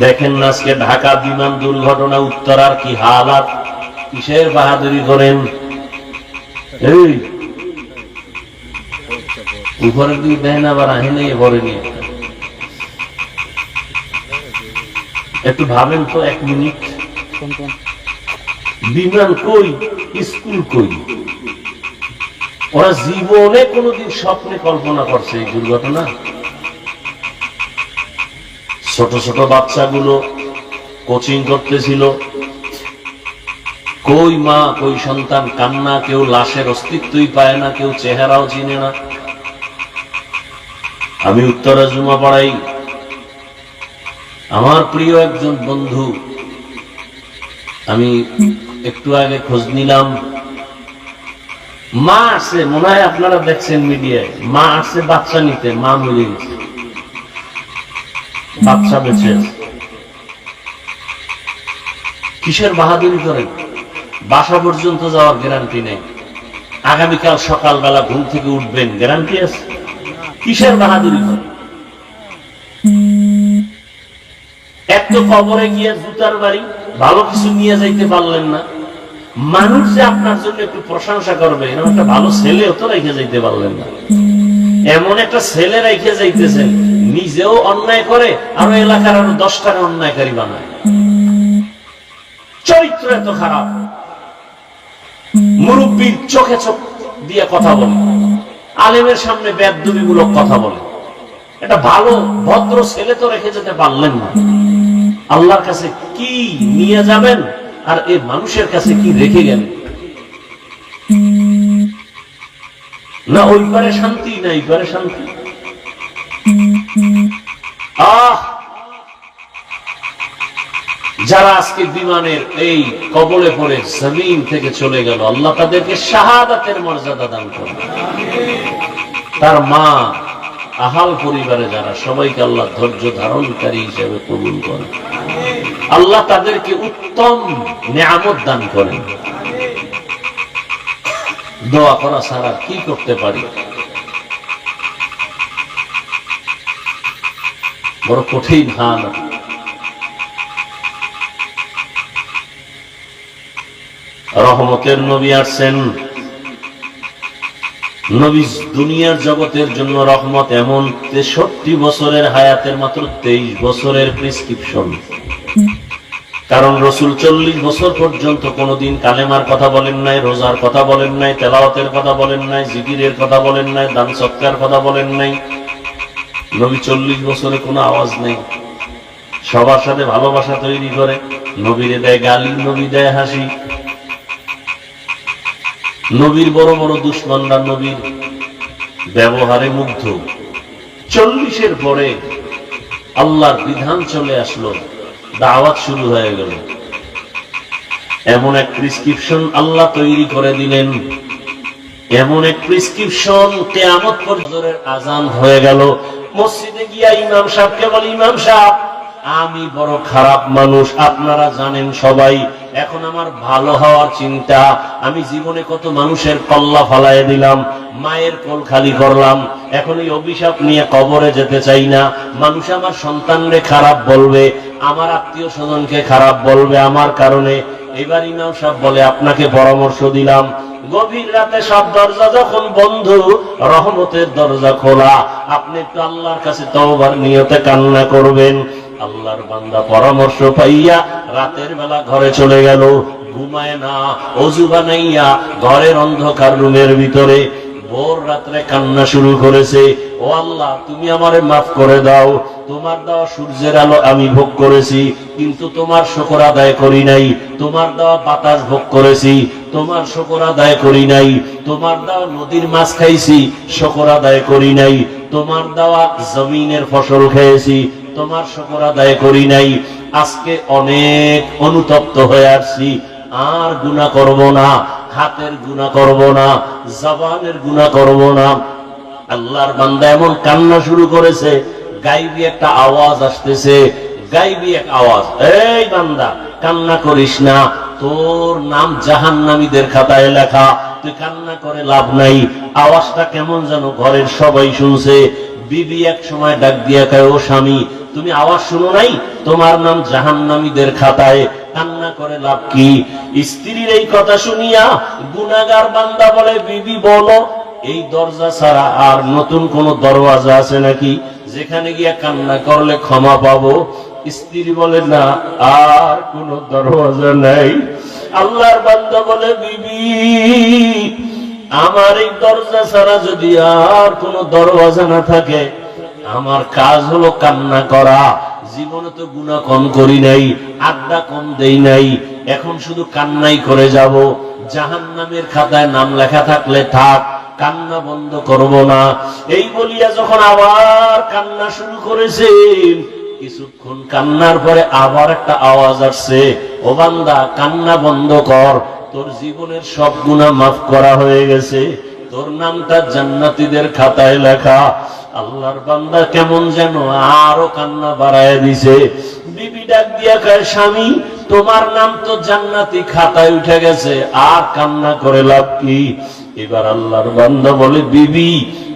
দেখেন না আজকে ঢাকা বিমান দুর্ঘটনা, উত্তরার কি হালাত, কিসের বাহাদুরি করেন? এই উপরের দিকে দেখেন, আবার আহেনে ভরে নিয়ে একটু ভাবেন তো 1 মিনিট। বিমান কই, স্কুল কই? ওরা জীবনে কোনোদিন স্বপ্নে কল্পনা করছে এই দুর্ঘটনা? ছোট ছোট বাচ্চাগুলো কোচিং করতেছিল, কই মা কই সন্তান, কান্না, কেউ লাশের অস্তিত্বই পায় না, কেউ চেহারাও চিনে না। আমি উত্তরা জুমা পড়াই, আমার প্রিয় একজন বন্ধু, আমি একটু আগে খোঁজ নিলাম, মা আসছে, মনে হয় আপনারা দেখছেন মিডিয়ায়, মা আসছে বাচ্চা নিতে, মা মরে গেছে, বাচ্চা বেঁচে আছে। কিসের বাহাদুরি করেন? বাসা পর্যন্ত যাওয়ার গ্যারান্টি নেই, আগামীকাল সকালবেলা ঘুম থেকে উঠবেন গ্যারান্টি আছে? কিসের বাহাদুরি করেন? এক তো কবরে গিয়ে জুতার বাড়ি, ভালো কিছু নিয়ে যাইতে পারলেন না, মানুষ যে আপনার জন্য একটু প্রশংসা করবে এরকম একটা ভালো ছেলেও তো রেখে যাইতে পারলেন না। এমন একটা ছেলে রেখে যাইতেছেন, নিজেও অন্যায় করে আরো এলাকার আরো 10টাকে অন্যায়কারী বানায়। চরিত্র এত খারাপ, মুরব্বীর চোখে চোখ দিয়ে কথা বলে, আলেমের সামনে বেদবিমূলক কথা বলে। একটা ভালো ভদ্র ছেলে তো রেখে যেতে পারলেন না। আল্লাহর কাছে কি নিয়ে যাবেন আর এই মানুষের কাছে কি রেখে গেলেন? না ওই পারে শান্তি, না এই পারে শান্তি। যারা আজকে বিমানের এই কবলে পড়ে জমিন থেকে চলে গেল, আল্লাহ তাদেরকে শাহাদাতের মর্যাদা দান করেন। তার মা, আহাল পরিবারে যারা, সবাইকে আল্লাহ ধৈর্য ধারণকারী হিসেবে কবুল করেন। আল্লাহ তাদেরকে উত্তম নিয়ামত দান করেন। দোয়া করা ছাড়া কি করতে পারি? বড় কঠিন হাল। রহমতের নবী আসছেন, নবী দুনিয়ার জগতের জন্য রহমত। এমন 63 বছরের হায়াতের মাত্র 23 বছরের প্রেসক্রিপশন। কারণ রসুল 40 বছর পর্যন্ত কোনদিন কালেমার কথা বলেন নাই, রোজার কথা বলেন নাই, তেলাওয়াতের কথা বলেন নাই, জিকিরের কথা বলেন নাই, দান সৎকার কথা বলেন নাই। নবী 40 বছরে কোনো আওয়াজ নেই, সবার সাথে ভালোবাসা তৈরি করে, নবীরে দেয় গালি, নবী দেয় হাসি। নবীর বড় বড় দুশ্মনরা নবীর ব্যবহারে মুগ্ধ। 40-এর পরে আল্লাহর বিধান চলে আসলো, দাওয়াত শুরু হয়ে গেল। এমন এক প্রেসক্রিপশন আল্লাহ তৈরি করে দিলেন, এমন এক প্রেসক্রিপশন, কিয়ামত পর্যন্ত আজান হয়ে গেল। মসজিদে গিয়া ইমাম সাহেবকে বলি, ইমাম সাহেব আমি বড় খারাপ মানুষ, আপনারা জানেন সবাই, এখন আমার ভালো হওয়ার চিন্তা, আমি জীবনে কত মানুষের কল্লা ফালায় দিলাম, মায়ের কোল খালি করলাম, এখন এই অভিশাপ নিয়ে কবরে যেতে চাই না। মানুষ আমার সন্তানরে খারাপ বলবে, আমার আত্মীয় স্বজনকে খারাপ বলবে আমার কারণে। এবার ইমাম সাহেব বলে, আপনাকে পরামর্শ দিলাম, গভীর রাতে সব দরজা যখন বন্ধ, রহমতের দরজা খোলা, আপনি একটু আল্লাহর কাছে তওবার নিয়তে কান্না করবেন। আল্লাহর বান্দা পরামর্শ পাইয়া রাতের বেলা ঘরে চলে গেল, ঘুমায় না, ওযু বানাইয়া ঘরের অন্ধকার রুমের ভিতরে ভোর রাত্রে কান্না শুরু করেছে। ও আল্লাহ, তুমি আমারে মাফ করে দাও, তোমার দেওয়া সূর্যের আলো আমি ভোগ করেছি কিন্তু তোমার শুকর আদায় করি নাই, তোমার দেওয়া বাতাস ভোগ করেছি, তোমার শুকর আদায় করি নাই, তোমার দেওয়া নদীর মাছ খাইছি, শুকর আদায় করি নাই, তোমার দেওয়া জমিনের ফসল খেয়েছি, তোমার শুকর আদায় করি নাই। আজকে অনেক অনুতপ্ত হয়ে আসছি, আর গুনাহ করব না, হাতের গুনাহ করব না, জবানের গুনাহ করব না। আল্লাহর বান্দা এমন কান্না শুরু করেছে, গায়বী একটা আওয়াজ আসতেছে, গায়বী এক আওয়াজ, এই বান্দা কান্না করিস না, তোর নাম জাহান্নামীদের খাতায় লেখা, তুই কান্না করে লাভ নাই। আওয়াজটা কেমন যেন ঘরের সবাই শুনছে, বিবি এক সময় ডাক দিয়া কয়, ও স্বামী, তুমি আওয়াজ শুনো নাই? তোমার নাম জাহান্নামীদের খাতায়। কান্না করে লাভ কি? স্ত্রীর এই কথা শুনিয়া গুনাহগার বান্দা বলে, বিবি বলো, এই দরজা ছাড়া আর নতুন কোন দরওয়াজা আছে নাকি যেখানে গিয়া কান্না করলে ক্ষমা পাবো? স্ত্রী বলে, না, আর কোন দরওয়াজা নাই। আল্লাহর বান্দা বলে, বিবি, আমার এই দরজা ছাড়া যদি আর কোন দরওয়াজা না থাকে, আমার কাজ হলো কান্না করা। জীবনে তো গুনাহ কম করি নাই, আড্ডা কম দেই নাই, এখন শুধু কান্নাই করে যাব। জাহান্নামের খাতায় নাম লেখা থাকলে থাক, কান্না বন্ধ করব না। এই বলিয়া যখন আবার কান্না শুরু করেছেন, কিছুক্ষণ কান্নার পরে আবার একটা আওয়াজ আসছে, ও বান্দা, কান্না বন্ধ কর, তোর জীবনের সব গুনাহ মাফ করা হয়ে গেছে, তোর নামটা জান্নাতীদের খাতায় লেখা। আল্লাহর বান্দা কেমন যেন আরো কান্না বাড়ায় দিছে। বিবি ডাক দিয়া কয়, স্বামী, তোমার নাম তো জান্নাতি খাতায় উঠে গেছে, আর কান্না করে লাভ কি? এবার আল্লাহর বান্দা বলে, বিবি,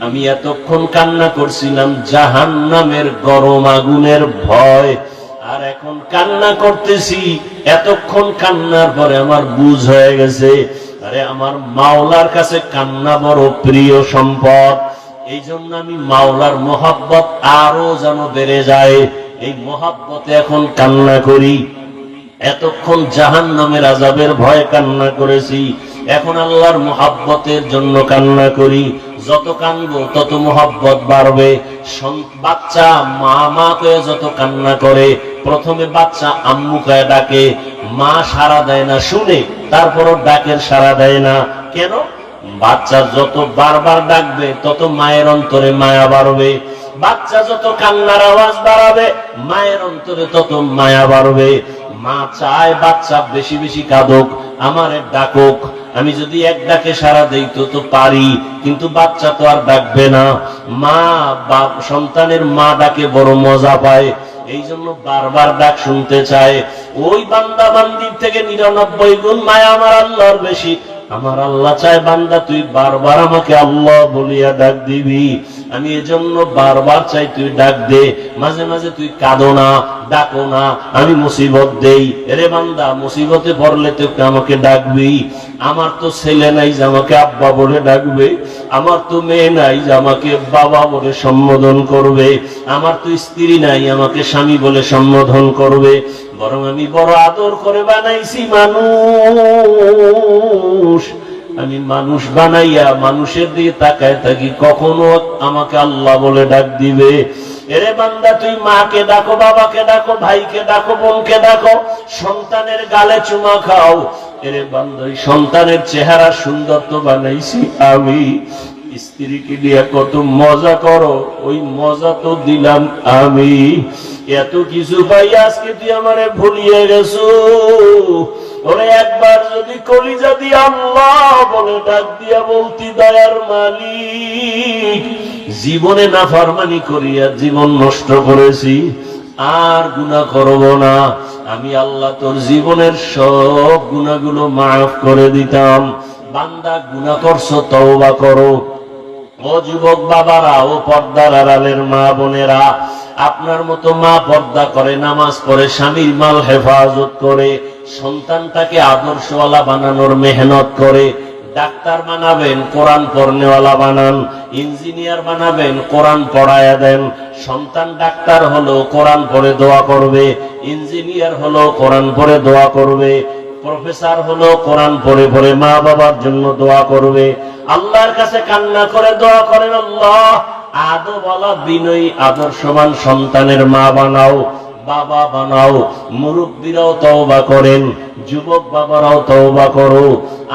আমি এতক্ষণ কান্না করছিলাম জাহান্নামের গরম আগুনের ভয়, আর এখন কান্না করতেছি, এতক্ষণ কান্নার পরে আমার বুঝ হয়ে গেছে, আরে আমার মাওলার কাছে কান্না বড় প্রিয় সম্পদ। এই জন্য আমি মাওলার মহব্বত আরো যেন বেড়ে যায়, এই মহব্বতে এখন কান্না করি। এতক্ষণ জাহান্নামের আযাবের ভয়ে কান্না করেছি, এখন আল্লাহর মহব্বতের জন্য কান্না করি। যত কাঁদবো তত মহব্বত বাড়বে। বাচ্চা মা মা কয়ে যত কান্না করে, প্রথমে বাচ্চা আম্মু কয়ে ডাকে, মা সাড়া দেয় না শুনে, তারপরও ডাকের সাড়া দেয় না। কেন? বাচ্চা যত বারবার ডাকবে তত মায়ের অন্তরে মায়া বাড়বে। বাচ্চা যত কান্নার আওয়াজ বাড়াবে, মায়ের অন্তরে তত মায়া বাড়বে। মা চায় বাচ্চা বেশি বেশি কাঁদুক, আমারে ডাকুক। আমি যদি এক ডাকে সাড়া দেই তো পারি, কিন্তু বাচ্চা তো আর ডাকবে না। মা বাপ সন্তানের মা ডাকে বড় মজা পায়, এই জন্য বারবার ডাক শুনতে চায়। ওই বান্দা বান্দির থেকে 99 গুণ মায়া আমার আল্লাহর বেশি। আমার আল্লাহ চায়, বান্দা তুই বারবার আমাকে আল্লাহ বলিয়া ডাক দিবি। আমি এজন্য বারবার চাই তুই ডাক দে। মাঝে মাঝে তুই কাঁদো না, ডাকো না, আমি মুসিবত দেই। এরে বান্দা, মুসিবতে পড়লে তুই আমাকে ডাকবি। আমার তো ছেলে নাই যে আমাকে আব্বা বলে ডাকবে, আমার তো মেয়ে নাই যে আমাকে বাবা বলে সম্বোধন করবে, আমার তো স্ত্রী নাই আমাকে স্বামী বলে সম্বোধন করবে। বরং আমি বড় আদর করে বানাইছি মানুষ। আমি মানুষ বানাইয়া মানুষের দিকে তাকায় থাকি, কখনো আমাকে আল্লাহ বলে ডাক দিবে। এরে বান্দা, তুই মাকে ডাকো, বাবাকে ডাকো, ভাইকে ডাকো, বোনকে ডাকো, সন্তানের গালে চুমা খাও। এরে বান্দা, সন্তানের চেহারা সুন্দর তো বানাইছি আমি। স্ত্রীকে দিয়ে কত মজা করো, ওই মজা তো দিলাম আমি। এত কিছু পাই, আজকে তুই আমারে ভুলিয়ে গেছো। ওরে একবার যদি কলিজা দিয়ে আল্লাহ বলে ডাক দিয়া বলতি, দয়ার মালিক, জীবনে নাফরমানি করিয়া জীবন নষ্ট করেছি, আর গুনাহ করব না, আমি আল্লাহ তোর জীবনের সব গুনাহগুলো মাফ করে দিতাম। বান্দা, গুনাহ করছো, তওবা করো। ও যুবক বাবারা, ও পর্দার আড়ালের মা বোনেরা, আপনার মতো মা পর্দা করে, নামাজ পড়ে, স্বামীর মাল হেফাজত করে, সন্তানটাকে আদর্শওয়ালা বানানোর মেহনত করে। ডাক্তার বানাবেন, কোরআন পড়নেওয়ালা বানান। ইঞ্জিনিয়ার বানাবেন, কোরআন পড়ায়া দেন। সন্তান ডাক্তার হলো, কোরআন পড়ে দোয়া করবে। ইঞ্জিনিয়ার হলো, কোরআন পড়ে দোয়া করবে। প্রফেসর হলো, কোরআন পড়ে পড়ে মা বাবার জন্য দোয়া করবে। আল্লাহর কাছে কান্না করে দোয়া করেন, আল্লাহ আদবওয়ালা বিনয়ী আদর্শবান সন্তানের মা বানাও, বাবা বানাও। মুরব্বীরাও তওবা করেন, যুবক বাবারাও তওবা করো।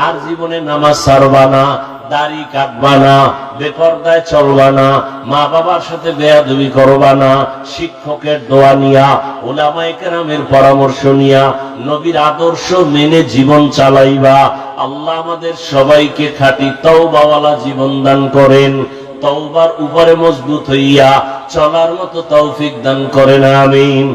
আর জীবনে নামাজ ছাড়বা না, দাড়ি কাটবা না, বেপরদায় চলবা না, মা বাবার সাথে বেয়াদবি করবা না, শিক্ষকের দোয়া নিয়া, উলামায়ে কেরামের পরামর্শ নিয়া, নবীর আদর্শ মেনে জীবন চালাইবা। আল্লাহ আমাদের সবাইকে খাঁটি তওবাওয়ালা জীবন দান করেন। তওবার উপরে মজবুত হইয়া চলার মতো তৌফিক দান করেন, আমিন।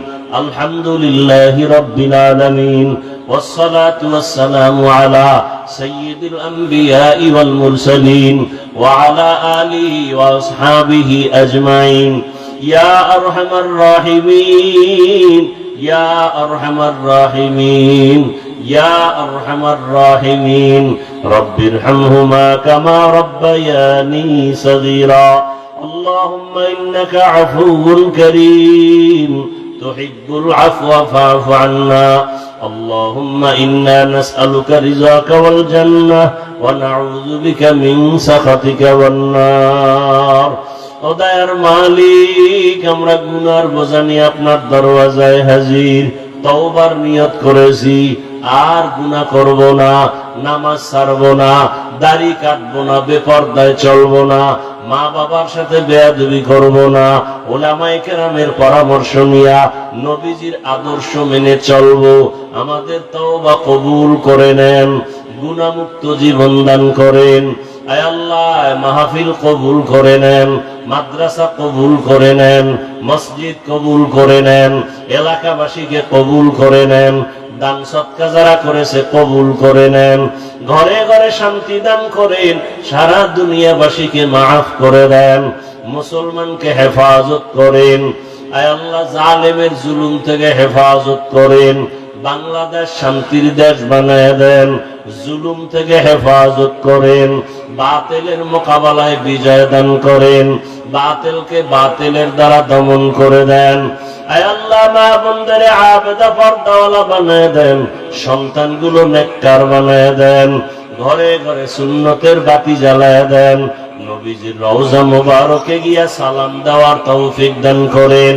আলহামদুলিল্লাহি রাব্বিল আলামিন। والصلاة والسلام على سيد الأنبياء والمرسلين وعلى آله وأصحابه أجمعين يا أرحم الراحمين يا أرحم الراحمين يا أرحم الراحمين رب ارحمهما كما ربياني صغيرا اللهم إنك عفو كريم تحب العفو فاعف عنا اللهم إنا نسألك رضاك والجنة ونعوذ بك من سخطك والنار ও দয়ার মালিক, আমরা গুনার বোঝা নিয়ে আপনার দরওয়াজায় হাজির। তওবার নিয়ত করেছি, আর গুনাহ করব না, নামাজ ছাড়ব না, দাড়ি কাটবো না, বেপরদায় চলবো না, মা বাবার সাথে বেয়াদবি করব না, উলামায়ে কেরামের পরামর্শ নিয়া নবীজির আদর্শ মেনে চলবো। আমাদের তওবা কবুল করে নেন, গুনাহমুক্ত জীবন দান করেন। আয় আল্লাহ, মাহফিল কবুল করে নেন, মাদ্রাসা কবুল করে নেন, মসজিদ কবুল করে নেন, এলাকাবাসীকে কবুল করে নেন, দান সৎকা যারা করেছে কবুল করে নেন, ঘরে ঘরে শান্তি দান করেন, সারা দুনিয়াবাসীকে মাফ করে দেন, মুসলমানকে হেফাজত করেন। আয় আল্লাহ, জালেমের জুলুম থেকে হেফাজত করেন, বাংলাদেশ শান্তির দেশ বানায় দেন, জুলুম থেকে হেফাজত করেন, বাতিলের মোকাবেলায় বিজয় দান করেন, বাতিলকে বাতিলের দ্বারা দমন করে দেন। আয় আল্লাহ, মা বোনদেরে আবেদা পর্দাওয়ালা বানায় দেন, সন্তানগুলো নেককার বানায় দেন, ঘরে ঘরে সুন্নতের বাতি জ্বালায় দেন, নবীজির রওজা মুবারকে গিয়া সালাম দেওয়ার তৌফিক দান করেন,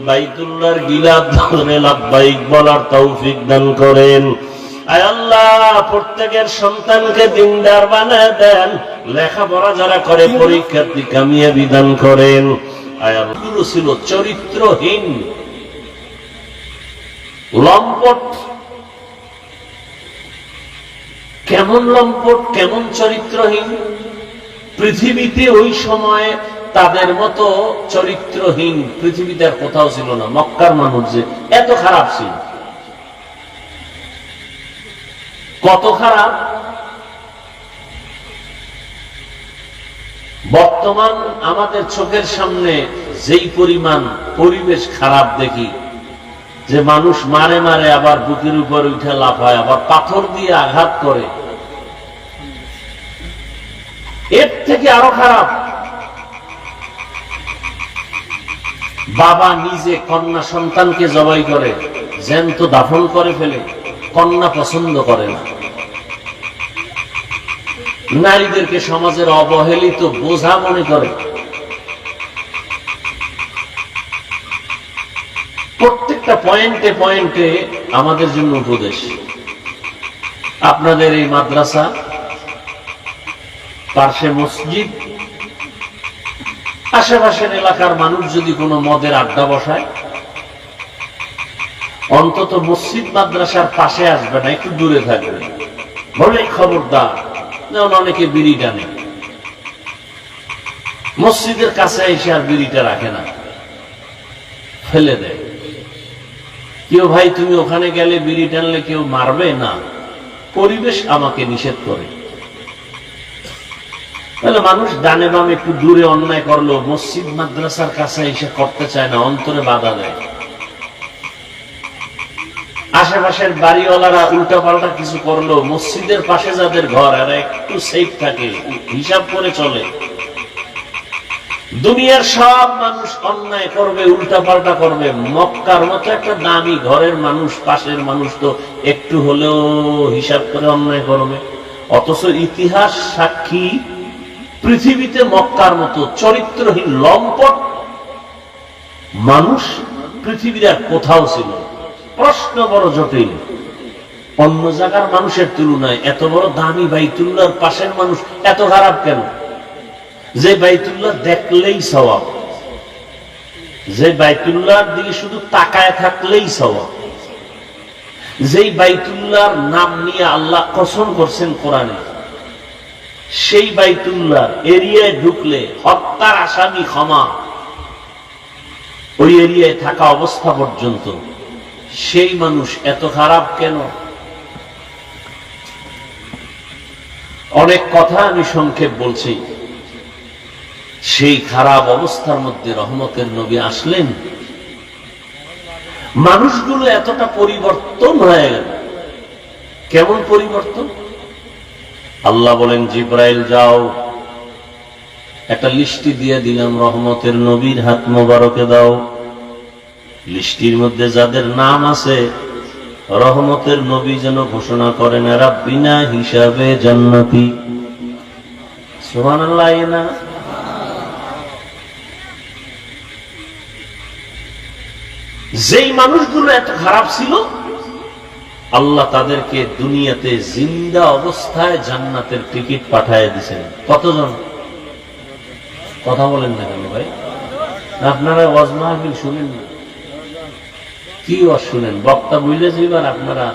বাইতুল্লাহর গিলাফ ধরে লাব্বাইক বলার তৌফিক দান করেন। আয় আল্লাহ, প্রত্যেকের সন্তানকে দিনদার বানায় দেন, লেখাপড়া যারা করে পরীক্ষার্থী কামিয়াবি দান করেন। আয় আল্লাহ, গুলো ছিল চরিত্রহীন, লম্পট। কেমন লম্পট, কেমন চরিত্রহীন! পৃথিবীতে ওই সময় তাদের মতো চরিত্রহীন পৃথিবীতে আর কোথাও ছিল না। মক্কার মানুষ যে এত খারাপ ছিল, কত খারাপ! বর্তমান আমাদের চোখের সামনে যেই পরিমাণ পরিবেশ খারাপ দেখি, যে মানুষ মারে মারে, আবার বুকের উপর উঠে লাফায়, আবার পাথর দিয়ে আঘাত করে, এর থেকে আরো খারাপ। বাবা নিজে কন্যা সন্তানকে জবাই করে, জ্যান্ত দাফন করে ফেলে, কন্যা পছন্দ করে না। নারীদেরকে সমাজের অবহেলিত বোঝা মনে করে। প্রত্যেকটা পয়েন্টে পয়েন্টে আমাদের জন্য উপদেশ। আপনাদের এই মাদ্রাসা, পার্শ্বে মসজিদ, আশেপাশের এলাকার মানুষ যদি কোনো মদের আড্ডা বসায়, অন্তত মসজিদ মাদ্রাসার পাশে আসবে না, একটু দূরে থাকবে, বলে খবরদার। যেমন অনেকে বিড়ি টানে, মসজিদের কাছে এসে আর বিড়িটা রাখে না, ফেলে দেয়। কেউ ভাই তুমি ওখানে গেলে বিড়ি টানলে কেউ মারবে না, পরিবেশ আমাকে নিষেধ করে। তাহলে মানুষ ডানে বামে একটু দূরে অন্যায় করলো, মসজিদ মাদ্রাসার কাছে এসে করতে চায় না, অন্তরে বাধা দেয়। আশেপাশের বাড়িওয়ালারা উল্টা পাল্টা কিছু করলো, মসজিদের পাশে যাদের ঘর এরা একটু সেফ থাকে, হিসাব করে চলে। দুনিয়ার সব মানুষ অন্যায় করবে, উল্টা পাল্টা করবে, মক্কার মতো একটা দামি ঘরের মানুষ, পাশের মানুষ তো একটু হলেও হিসাব করে অন্যায় করবে। অথচ ইতিহাস সাক্ষী, পৃথিবীতে মক্কার মতো চরিত্রহীন লম্পট মানুষ পৃথিবীর আর কোথাও ছিল। প্রশ্ন বড় জটিল, অন্য জায়গার মানুষের তুলনায় এত বড় দামি বাইতুল্লাহর পাশের মানুষ এত খারাপ কেন? যে বাইতুল্লাহ দেখলেই সওয়াব, যে বাইতুল্লাহর দিকে শুধু তাকায় থাকলেই সওয়াব, যেই বাইতুল্লাহর নাম নিয়ে আল্লাহ কসম করছেন কোরআনে, সেই বাইতুল্লাহর এরিয়ায় ঢুকলে হত্যার আসামি ক্ষমা, ওই এরিয়ায় থাকা অবস্থা পর্যন্ত। সেই মানুষ এত খারাপ কেন? অনেক কথা আমি সংক্ষেপ বলছি। সেই খারাপ অবস্থার মধ্যে রহমতের নবী আসলেন, মানুষগুলো এতটা পরিবর্তন হয়ে গেল। কেমন পরিবর্তন? আল্লাহ বলেন, জিব্রাইল যাও, একটা লিস্টি দিয়ে দিলাম, রহমতের নবীর হাত মোবারকে দাও। লিস্টির মধ্যে যাদের নাম আছে, রহমতের নবী যেন ঘোষণা করেন এরা বিনা হিসাবে জান্নাতি। সুবহানাল্লাহ। না, যেই মানুষগুলো এত খারাপ ছিল, আল্লাহ তাদেরকে দুনিয়াতে জিন্দা অবস্থায় জান্নাতের টিকিট পাঠিয়ে দিয়েছেন। কতজন? কথা বলেন না কেন ভাই? আপনারা ওয়াজ মাহফিল শুনেন না? কি ওয়াজ শুনেন? বক্তা বুঝলে যাইবার আপনারা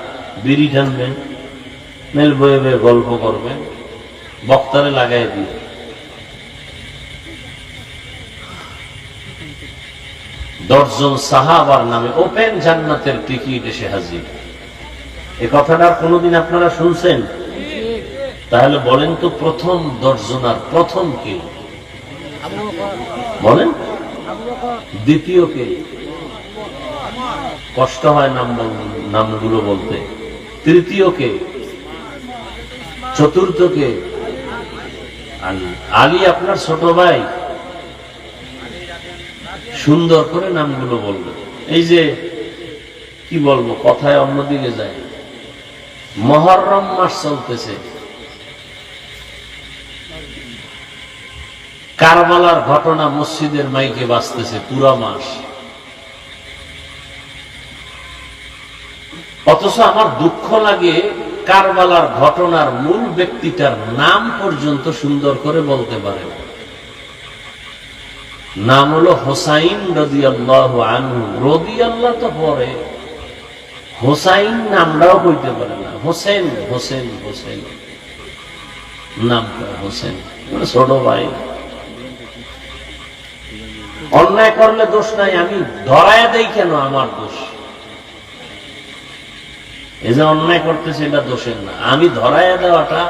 বিড়ি টানবেন, মেল বয়ে বয়ে গল্প করবেন, বক্তারে লাগাই দিয়ে। দশজন সাহাবার নামে ওপেন জান্নাতের টিকিট এসে হাজির। এ কথাটা কোনদিন আপনারা শুনছেন? তাহলে বলেন তো, প্রথম 10 জনার প্রথম কে? বলেন। দ্বিতীয় কে? কষ্ট হয় নামগুলো বলতে। তৃতীয় কে? চতুর্থ কে? আলী আপনার ছোট ভাই। সুন্দর করে নামগুলো বলবে। এই যে কি বলবো, কথায় অন্যদিকে যায়। মুহররম মাস চলতেছে, কারবালার ঘটনা মসজিদের মাইকে বাজতেছে পুরা মাস। অথচ আমার দুঃখ লাগে, কারবালার ঘটনার মূল ব্যক্তিটার নাম পর্যন্ত সুন্দর করে বলতে পারে না। নাম হলো হোসাইন রাদিয়াল্লাহু আনহু। রাদিয়াল্লাহ তো পরে, হোসাইন নামটাও কইতে পারে না। হোসেন হোসেন হোসেন নাম, হোসেন ছোট ভাই। অন্যায় করলে দোষ নাই, আমি ধরায় দেই কেন? আমার দোষ। এই যে অন্যায় করতেছে এটা দোষের না, আমি ধরায় দেওয়াটা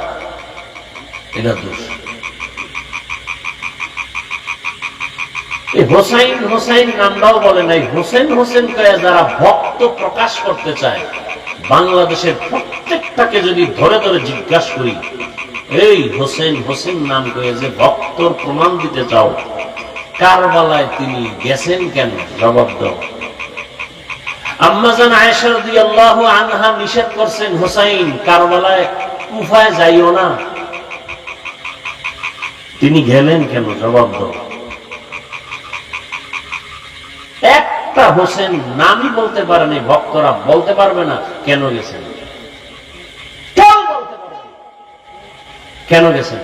এটা দোষ। এই হোসাইন হোসাইন নামটাও বলে নাই। হোসেন হোসেন কয়ে যারা ভক্ত প্রকাশ করতে চায়, বাংলাদেশের প্রত্যেকটাকে যদি ধরে ধরে জিজ্ঞাসা করি, এই হোসেন হোসেন নাম কয়ে যে ভক্তর প্রমাণ দিতে চাও, কারবালায় তিনি গেছেন কেন? জবাব দাও। আম্মা জান আয়েশা রাদিয়াল্লাহু আনহা নিষেধ করছেন, হোসাইন কারবালায় কুফায় যাইও না, তিনি গেলেন কেন? জবাব দাও। একটা হোসেন নামই বলতে পারেনি, ভক্তরা বলতে পারবে না কেন গেছেন। কেউ বলতে পারবে না কেন গেছেন।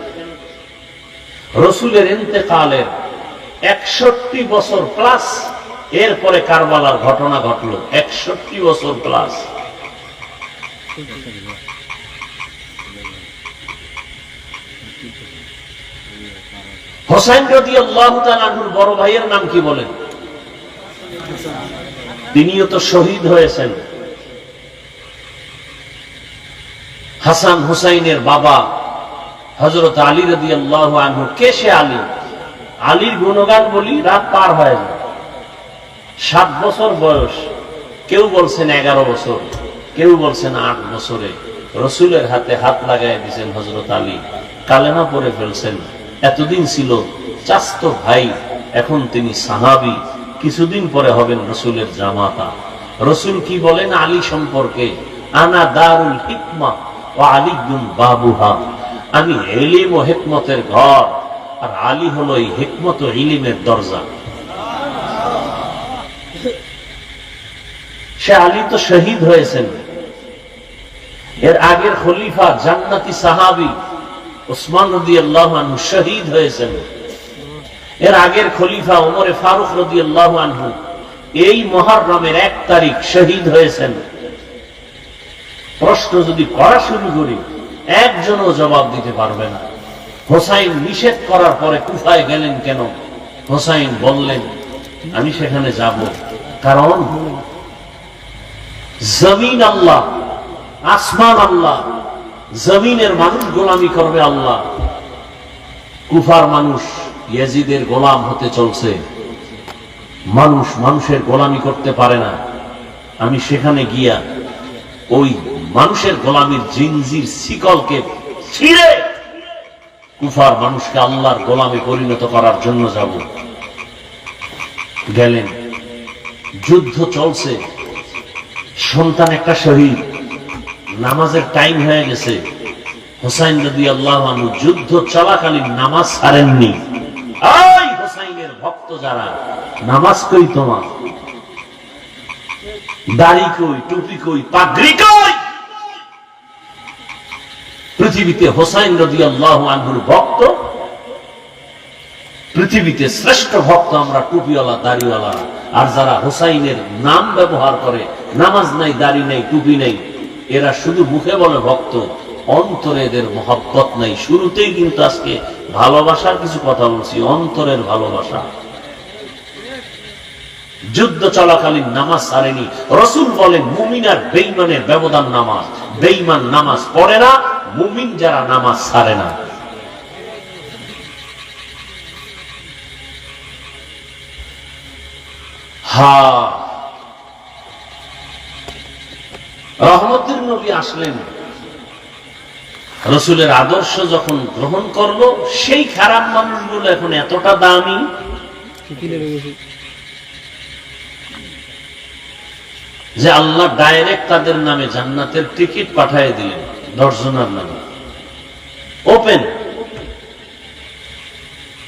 রসুলের ইন্তেকালের 61 বছর প্লাস এরপরে কারবালার ঘটনা ঘটল। 61 বছর প্লাস। হোসাইন রাদিয়াল্লাহু তাআলা আনহুর বড় ভাইয়ের নাম কি বলেন? তিনিও তো শহীদ হয়েছেন। হাসান হুসাইনের বাবা হযরত আলী রাদিয়াল্লাহু আনহু। কে সে আলী? আলীর গুণগান বলি রাত পার হয়ে যায়। 7 বছর বয়স, কেউ বলছেন 11 বছর, কেউ বলছেন 8 বছরে রসুলের হাতে হাত লাগাই দিয়েছেন হযরত আলী, কালেমা পড়ে ফেলছেন। এতদিন ছিল চাচতো ভাই, এখন তিনি সাহাবী, কিছুদিন পরে হবেন রসুলের জামাতা। রসুল কি বলেন আলী সম্পর্কে? আনা দারুল হিকমা ওয়া আলীউন বাবুহা। আমি ইলম ও হিকমতের ঘর, আর আলী হলো এই হিকমত ও ইলমের দরজা। সে আলী তো শহীদ হয়েছেন। এর আগের খলিফা জান্নাতি সাহাবী উসমান রাদিয়াল্লাহু আনহু শহীদ হয়েছেন। এর আগের খলিফা ওমর ফারুক রাদিয়াল্লাহু আনহু এই মুহররমের 1 তারিখ শহীদ হয়েছেন। প্রশ্ন যদি করা শুরু করি, একজনও জবাব দিতে পারবে না। হোসাইন নিষেধ করার পরে কুফায় গেলেন কেন? হোসাইন বললেন, আমি সেখানে যাব কারণ জমিন আল্লাহ, আসমান আল্লাহ, 1 আসমান জমিনের মানুষ গোলামি করবে আল্লাহ, কুফার মানুষ ইয়াজিদের গোলাম হতে চলছে। মানুষ মানুষের গোলামি করতে পারে না। আমি সেখানে গিয়া ওই মানুষের গোলামির জিনজির শিকলকে ছিঁড়ে কুফার মানুষকে আল্লাহর গোলামে পরিণত করার জন্য যাব। গেলেন, যুদ্ধ চলছে, সন্তান একটা শহীদ, নামাজের টাইম হয়ে গেছে। হোসাইন রাদিয়াল্লাহু আনহু যুদ্ধ চলাকালীন নামাজ ছাড়েননি। এই হোসাইনের ভক্ত যারা, নামাজ কই তোমার? দাড়ি কই, টুপি কই, পাগড়ি কই? পৃথিবীতে হোসাইন রাদিয়াল্লাহু আনহুর ভক্ত, পৃথিবীতে শ্রেষ্ঠ ভক্ত আমরা টুপিওয়ালা, দাড়িওয়ালা। আর যারা হোসাইনের নাম ব্যবহার করে, নামাজ নাই, দাড়ি নাই, টুপি নাই, এরা শুধু মুখে বলে ভক্ত, অন্তরে এদের মহব্বত নাই। শুরুতেই কিন্তু আজকে ভালোবাসার কিছু কথা বলছি, অন্তরের ভালোবাসা। যুদ্ধ চলাকালীন নামাজ ছাড়েনি। রাসূল বলেন মুমিন আর বেঈমানের ব্যবধান নামাজ। বেঈমান নামাজ পড়ে না, মুমিন যারা নামাজ ছাড়ে না। রহমতের নবী আসলেন, রাসূলের আদর্শ যখন গ্রহণ করলো, সেই খারাপ মানুষগুলো এখন এতটা দামি। যে আল্লাহ ডাইরেক্ট তাদের নামে জান্নাতের টিকিট পাঠিয়ে দিলেন, 10 জনের নামে ওপেন।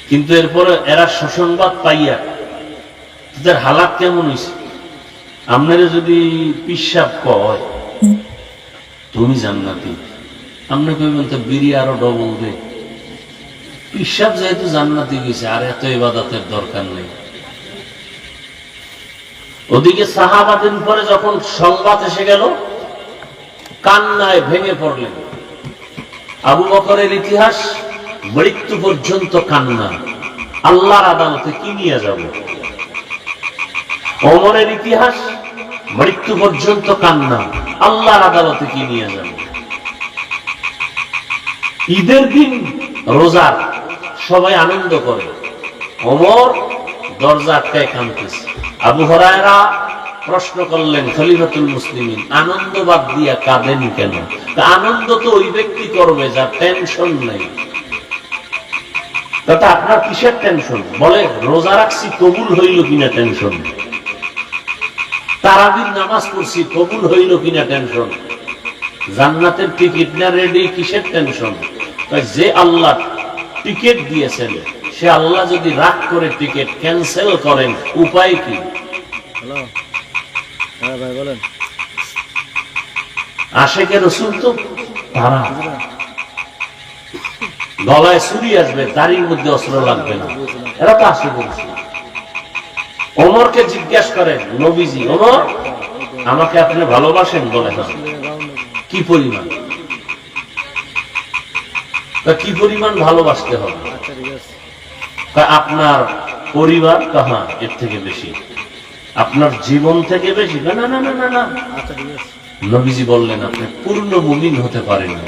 কিন্তু এরপরে এরা সুসংবাদ পাইয়া তাদের হালাত কেমন হয়েছে? আপনারা যদি পিশাব কয় তুমি জান্নাতি, আপনি কইবেন তো বিড়ি আরো ডবল দে। পিশাব যেহেতু জান্নাতি গেছে, আর এত ইবাদতের দরকার নেই। ওদিকে সাহাবাদের পরে যখন সংবাদ এসে গেল, কান্নায় ভেঙে পড়লেন। আবু বকরের ইতিহাস, মৃত্যু পর্যন্ত কান্না। আল্লাহর আদালতে কি নিয়ে যাব? ওমরের ইতিহাস, মৃত্যু পর্যন্ত কান্না। আল্লাহর আদালতে কি নিয়ে যাব? ঈদের দিন রোজার সবাই আনন্দ করে, ওমর দরজা আটকায় কাঁদতেছে। আবু হুরায়রা প্রশ্ন করলেন, খলিফাতুল মুসলিমিন, আনন্দ বাদ দিয়া কাঁদেন কেন? আনন্দ তো ওই ব্যক্তি করবে যার টেনশন নেই। তাতে আপনার কিসের টেনশন? বলে রোজা রাখছি, কবুল হইল কিনা টেনশন। তারাবির নামাজ পড়ছি, কবুল হইল কিনা টেনশন। জান্নাতের টিকিট না রেডি, কিসের টেনশন? যে আল্লাহ টিকিট দিয়েছেন, সে আল্লাহ যদি রাগ করে টিকিট ক্যান্সেল করেন, উপায় কি? আশেকে রাসূল তো তারা, গলায় ছুরি আসবে, দাড়ির মধ্যে অস্ত্র লাগবে না, এরা তো আশেকে রাসূল। ওমরকে জিজ্ঞাসা করেন, নবীজি, ওমর আমাকে আপনি ভালোবাসেন? বলে হ্যাঁ। কি পরিমাণ? কি পরিমাণ ভালোবাসতে হবে? আপনার পরিবার কাহা এর থেকে বেশি, আপনার জীবন থেকে বেশি? না না না না না। নবীজি বললেন, আপনি পূর্ণ মুমিন হতে পারেন না,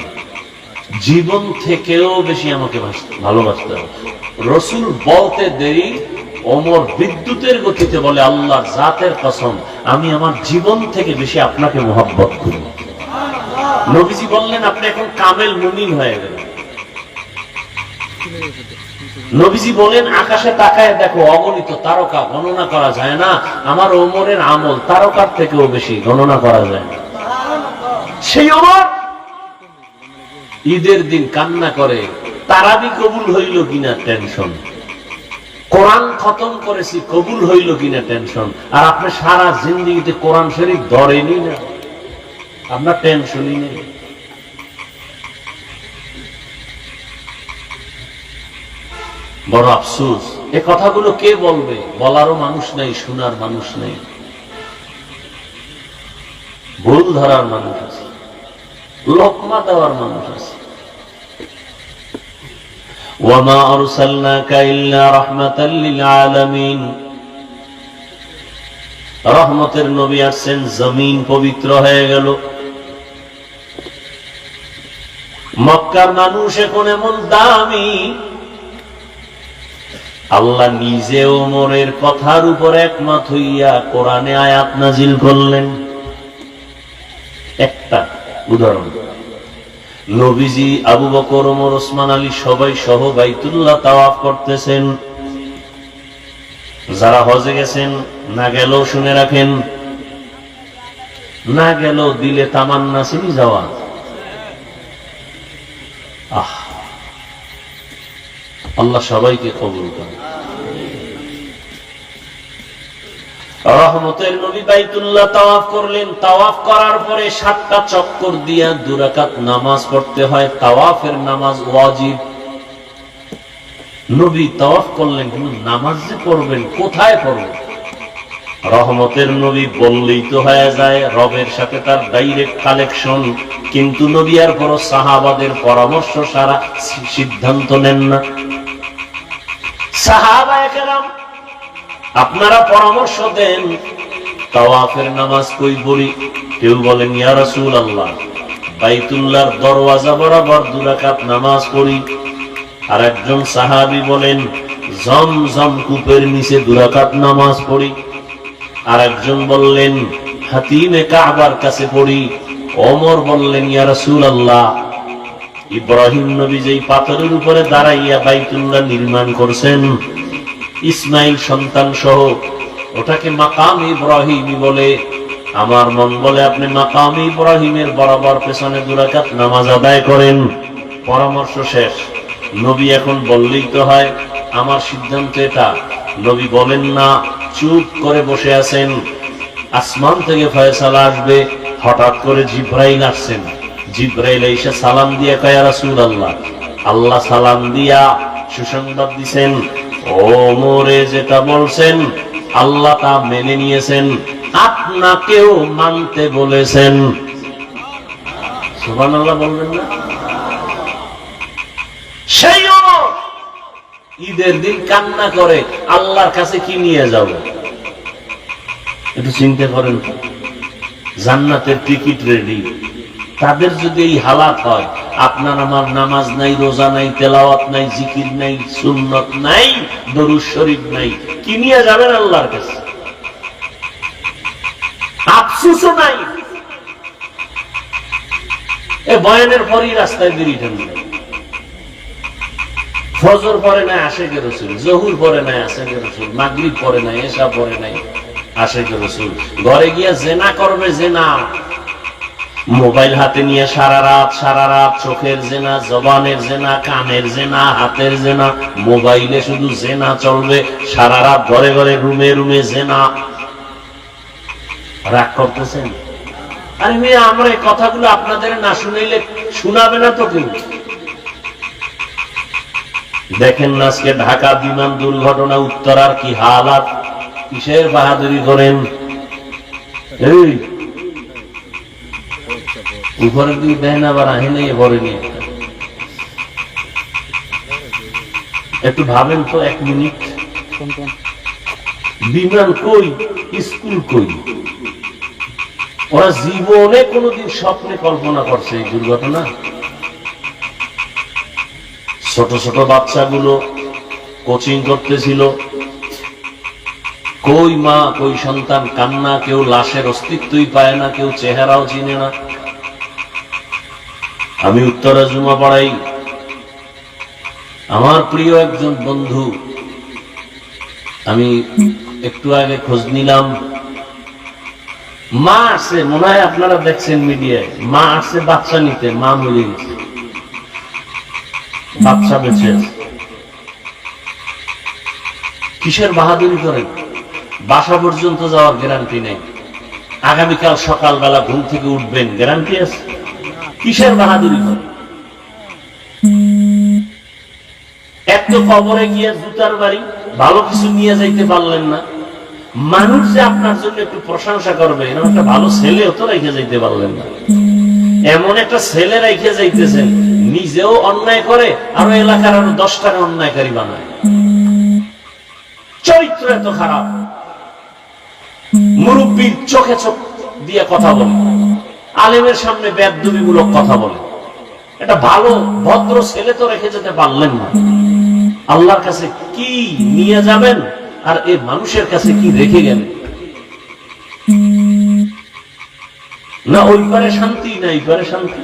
জীবন থেকেও বেশি আমাকে ভালোবাসতে হবে। রাসূল বলতে দেরি, ওমর বিদ্যুতের গতিতে বলে, আল্লাহর জাতের কসম, আমি আমার জীবন থেকে বেশি আপনাকে মহব্বত করি। নবীজি বললেন, আপনি এখন কামেল মুমিন হয়ে গেলেন। নবীজি বলেন, আকাশে তাকায় দেখো, অগণিত তারকা, গণনা করা যায় না। আমার ওমরের আমল তারকার থেকেও বেশি, গণনা করা যায় না। সেই ওমর ঈদের দিন কান্না করে, তারাবি কবুল হইল কিনা টেনশন, কোরআন খতম করেছি কবুল হইল কিনা টেনশন। আর আপনি সারা জিন্দেগিতে কোরআন শরীফ ধরেনি না, আপনার টেনশনই নেই। বড় আফসোস, এ কথাগুলো কে বলবে? বলারও মানুষ নেই, শোনার মানুষ নেই, ভুল ধরার মানুষ আছে, লোকমা দেওয়ার মানুষ আছে। ওয়ামা আরসালনাকা ইল্লা রাহমাতাল লিল আলামিন। রহমতের নবী আসছেন, জমিন পবিত্র হয়ে গেল। মক্কার মানুষ এখন এমন দামি, আল্লাহ নিজে ওমরের কথার উপর একমত হইয়া কোরআনে আয়াত নাজিল করলেন। একটা উদাহরণ, নবীজি, আবু বকর, ওমর, ওসমান আলী সবাই সহ বাইতুল্লাহ তাওয়াফ করতেছেন। যারা হজে গেছেন, না গেলেও শুনে রাখেন, না গেলেও দিলে তামান্না ছিল যাওয়া। আল্লাহ সবাইকে কবুল করেন। রহমতের নবী বাইতুল্লাহ তাওয়াফ করলেন। তাওয়াফ করার পরে 7টা চক্কর দিয়া 2 রাকাত নামাজ পড়তে হয়। তাওয়াফের নামাজ ওয়াজিব। নবী তাওয়াফ করলেন, কিন্তু নামাজ যে পড়বেন কোথায় পড়বেন? রহমতের নবী বললেই তো হয়ে যায়, রবের সাথে তার ডাইরেক্ট কানেকশন, কিন্তু নবী আর বড় সাহাবাদের পরামর্শ সারা সিদ্ধান্ত নেন না। সাহাবায়ে কেরাম আপনারা পরামর্শ দেন, তাওয়াফের নামাজ কই পড়ি? কেউ বলেন ইয়া রাসূলুল্লাহ বাইতুল্লাহর দরওয়াজা বরাবর 2 রাকাত নামাজ পড়ি। আর একজন সাহাবী বলেন জমজম কূপের নিচে 2 রাকাত নামাজ পড়ি। আর একজন বললেন হাতিমে কাবার কাছে পড়ি। ওমর বললেন ইয়া রাসূলুল্লাহ ইব্রাহিম নবী যেই পাথরের উপরে দাঁড়াইয়া বাইতুল্লাহ নির্মাণ করছেন, ইসমাইল সন্তান সহ, ওটাকে মাকাম ইব্রাহিমী বলে। আমার মন বলে আপনি মাকাম ইব্রাহিমের বরাবর পেছনে 2 রাকাত নামাজ আদায় করেন। পরামর্শ শেষ। নবী এখন বললেই তো হয়, আমার সিদ্ধান্ত এটা। নবী বলেন না, চুপ করে বসে আছেন। আসমান থেকে ফয়সালা আসবে। হঠাৎ করে জিব্রাইল আসছেন। জিব্রাইল এসে সালাম দিয়ে কয় ইয়া রাসূলুল্লাহ, আল্লাহ সালাম দিয়া সুসংবাদ দিছেন, ওমরে যেটা বলছেন আল্লাহ তা মেনে নিয়েছেন, আপনাকেও মানতে বলেছেন। সুবহানাল্লাহ বলবেন না? সেই ওমর ঈদের দিন কান্না করে, আল্লাহর কাছে কি নিয়ে যাব? একটু চিন্তা করেন। জান্নাতের টিকিট রেডি। তাদের যদি এই হালাত হয়, আপনার আমার নামাজ নাই, রোজা নাই, তেলাওয়াত নাই, জিকির নাই, সুন্নত নাই, দরুদ শরীফ নাই, কি নিয়ে যাবেন আল্লাহর কাছে? আফসোসও নাই। এ বয়ানের পরই রাস্তায় বেরিয়ে ঠান্ডা। ফজর পরে নাই আশেকে রাসূল, জহুর পরে নাই আশেকে রাসূল, মাগরিব পরে নাই, এশা পরে নাই আশেকে রাসূল। ঘরে গিয়া জেনা করবে, জেনা। মোবাইল হাতে নিয়ে সারা রাত চোখের জেনা, জবানের জেনা, কানের জেনা, হাতের জেনা। মোবাইলে শুধু জেনা চলবে, সারা রাত ঘরে ঘরে, রুমে রুমে জেনা। রাগ করতেছেন? আরে মেয়ে, আমরা এই কথাগুলো আপনাদের না শুনাইলে শোনাবে না তো কেউ। দেখেন না আজকে ঢাকা বিমান দুর্ঘটনা, উত্তরার কি হালাত। কিসের বাহাদুরি করেন? এই উপরের দিকে দেন, আবার আহেনে ভরে নিয়ে। একটু ভাবেন তো 1 মিনিট। বিমান কই, স্কুল কই? ওরা জীবনে কোনোদিন স্বপ্নে কল্পনা করছে এই দুর্ঘটনা? ছোট ছোট বাচ্চাগুলো কোচিং করতেছিল, কই মা কই সন্তান, কান্না। কেউ লাশের অস্তিত্বই পায় না, কেউ চেহারাও চিনে না। আমি উত্তরা জুমা পড়াই। আমার প্রিয় একজন বন্ধু, আমি একটু আগে খোঁজ নিলাম, মা আসছে, মনে হয় আপনারা দেখছেন মিডিয়ায়, মা আসছে বাচ্চা নিতে, মা মরে গেছে, বাচ্চা বেঁচে আছে। কিসের বাহাদুরি করেন? বাসা পর্যন্ত যাওয়ার গ্যারান্টি নেই। আগামীকাল সকালবেলা ঘুম থেকে উঠবেন, গ্যারান্টি আছে? কিসের বাহাদুরি করেন? এত কবরে গিয়ে জুতার বাড়ি, ভালো কিছু নিয়ে যাইতে পারলেন না। মানুষ যে আপনার জন্য একটু প্রশংসা করবে, এরকম একটা ভালো ছেলেও তো রেখে যাইতে পারলেন না। এমন একটা ছেলে রেখে যাইতেছেন, নিজেও অন্যায় করে, আরো এলাকার আরো 10টাকে অন্যায়কারী বানায়। চরিত্র এত খারাপ। মুরব্বীর চোখে চোখ দিয়ে কথা বলে, আলেমের সামনে বেদবিমূলক কথা বলে। এটা ভালো ভদ্র ছেলে তো রেখে যেতে পারলেন না, আল্লাহর কাছে কি নিয়ে যাবেন আর এই মানুষের কাছে কি রেখে গেলেন? না ওই পারে শান্তি, না এই পারে শান্তি।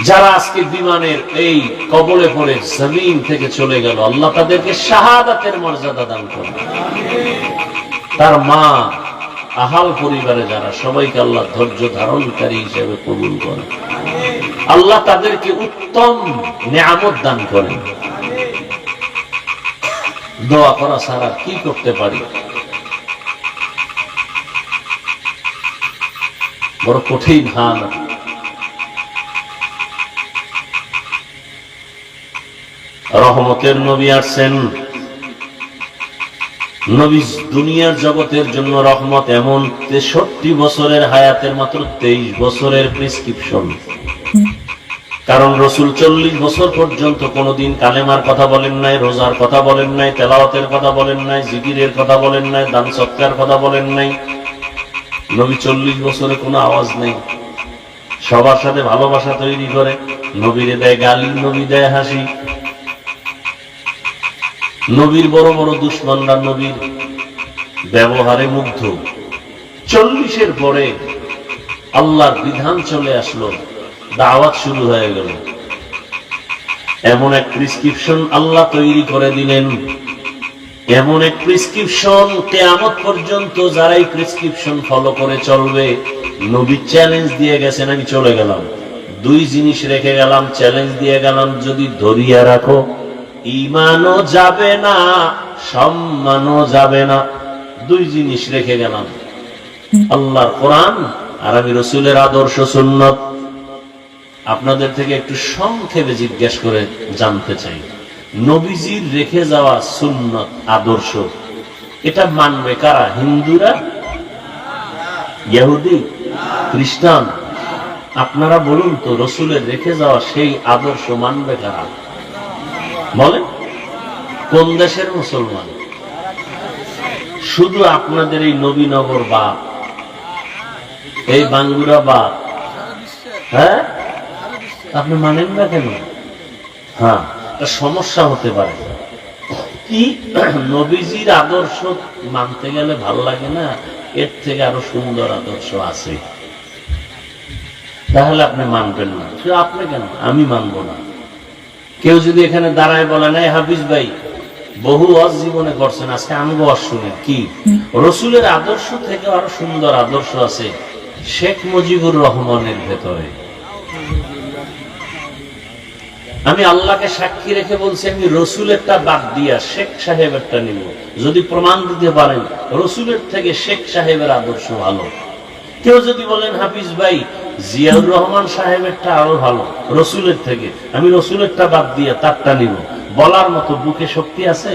যারা আজকে বিমানের এই কবলে পড়ে জমিন থেকে চলে গেল, আল্লাহ তাদেরকে শাহাদাতের মর্যাদা দান করেন। তার মা, আহাল পরিবারে যারা, সবাইকে আল্লাহ ধৈর্য ধারণকারী হিসেবে কবুল করেন। আল্লাহ তাদেরকে উত্তম নিয়ামত দান করেন। দোয়া করা ছাড়া কি করতে পারি? বড় কঠিন হাল। রহমতের নবী আসছেন। নবী দুনিয়ার জগতের জন্য রহমত। এমন 63 বছরের হায়াতের মাত্র 23 বছরের প্রেসক্রিপশন। কারণ রসুল 40 বছর পর্যন্ত কোনদিন কালেমার কথা বলেন নাই, রোজার কথা বলেন নাই, তেলাওয়াতের কথা বলেন নাই, জিকিরের কথা বলেন নাই, দান সৎকার কথা বলেন নাই। নবী 40 বছরে কোনো আওয়াজ নেই। সবার সাথে ভালোবাসা তৈরি করে। নবীরে দেয় গালি, নবী দেয় হাসি। নবীর বড় বড় দুশ্মনরা নবীর ব্যবহারে মুগ্ধ। 40-এর পরে আল্লাহর বিধান চলে আসলো, দাওয়াত শুরু হয়ে গেল। এমন এক প্রেসক্রিপশন আল্লাহ তৈরি করে দিলেন, এমন এক প্রেসক্রিপশন, কিয়ামত পর্যন্ত যারা এই প্রেসক্রিপশন ফলো করে চলবে। নবী চ্যালেঞ্জ দিয়ে গেছেন, আমি চলে গেলাম, 2 জিনিস রেখে গেলাম, চ্যালেঞ্জ দিয়ে গেলাম, যদি ধরিয়া রাখো ঈমানও যাবে না, সম্মানও যাবে না। 2 জিনিস রেখে গেলাম, আল্লাহর কোরআন আর আমি রসুলের আদর্শ সুন্নত। আপনাদের থেকে একটু সংক্ষেপে জিজ্ঞেস করে জানতে চাই, নবীজির রেখে যাওয়া সুন্নত আদর্শ এটা মানবে কারা? হিন্দুরা, ইহুদি, খ্রিস্টান? আপনারা বলুন তো, রসুলের রেখে যাওয়া সেই আদর্শ মানবে কারা? বলেন, কোন দেশের মুসলমান? শুধু আপনাদের এই নবীনগর বা এই বাঙ্গুরা বা, হ্যাঁ, আপনি মানেন না কেন? হ্যাঁ, সমস্যা হতে পারে কি? নবীজির আদর্শ মানতে গেলে ভালো লাগে না? এর থেকে আরো সুন্দর আদর্শ আছে, তাহলে আপনি মানবেন না। আপনি কেন? আমি মানবো না। কেউ যদি এখানে দাঁড়ায় বলে, নাই হাফিজ ভাই বহু ওয়াজ জীবনে করছেন, আজকে আমগো ওয়াজ শুনেন, কি রসুলের আদর্শ থেকে আরো সুন্দর আদর্শ আছে শেখ মুজিবুর রহমানের ভেতরে। আমি আল্লাহকে সাক্ষী রেখে বলছি, আমি রসুলেরটা বাদ দিয়া শেখ সাহেবেরটা নিব। যদি প্রমাণ দিতে পারেন রসুলের থেকে শেখ সাহেবের আদর্শ ভালো। কেউ যদি বলেন হাফিজ ভাই জিয়াউর রহমান সাহেবেরটা আরো ভালো রসুলের থেকে, আমি রসুলেরটা বাদ দিয়ে তারটা নিব, বলার মতো বুকে শক্তি আছে?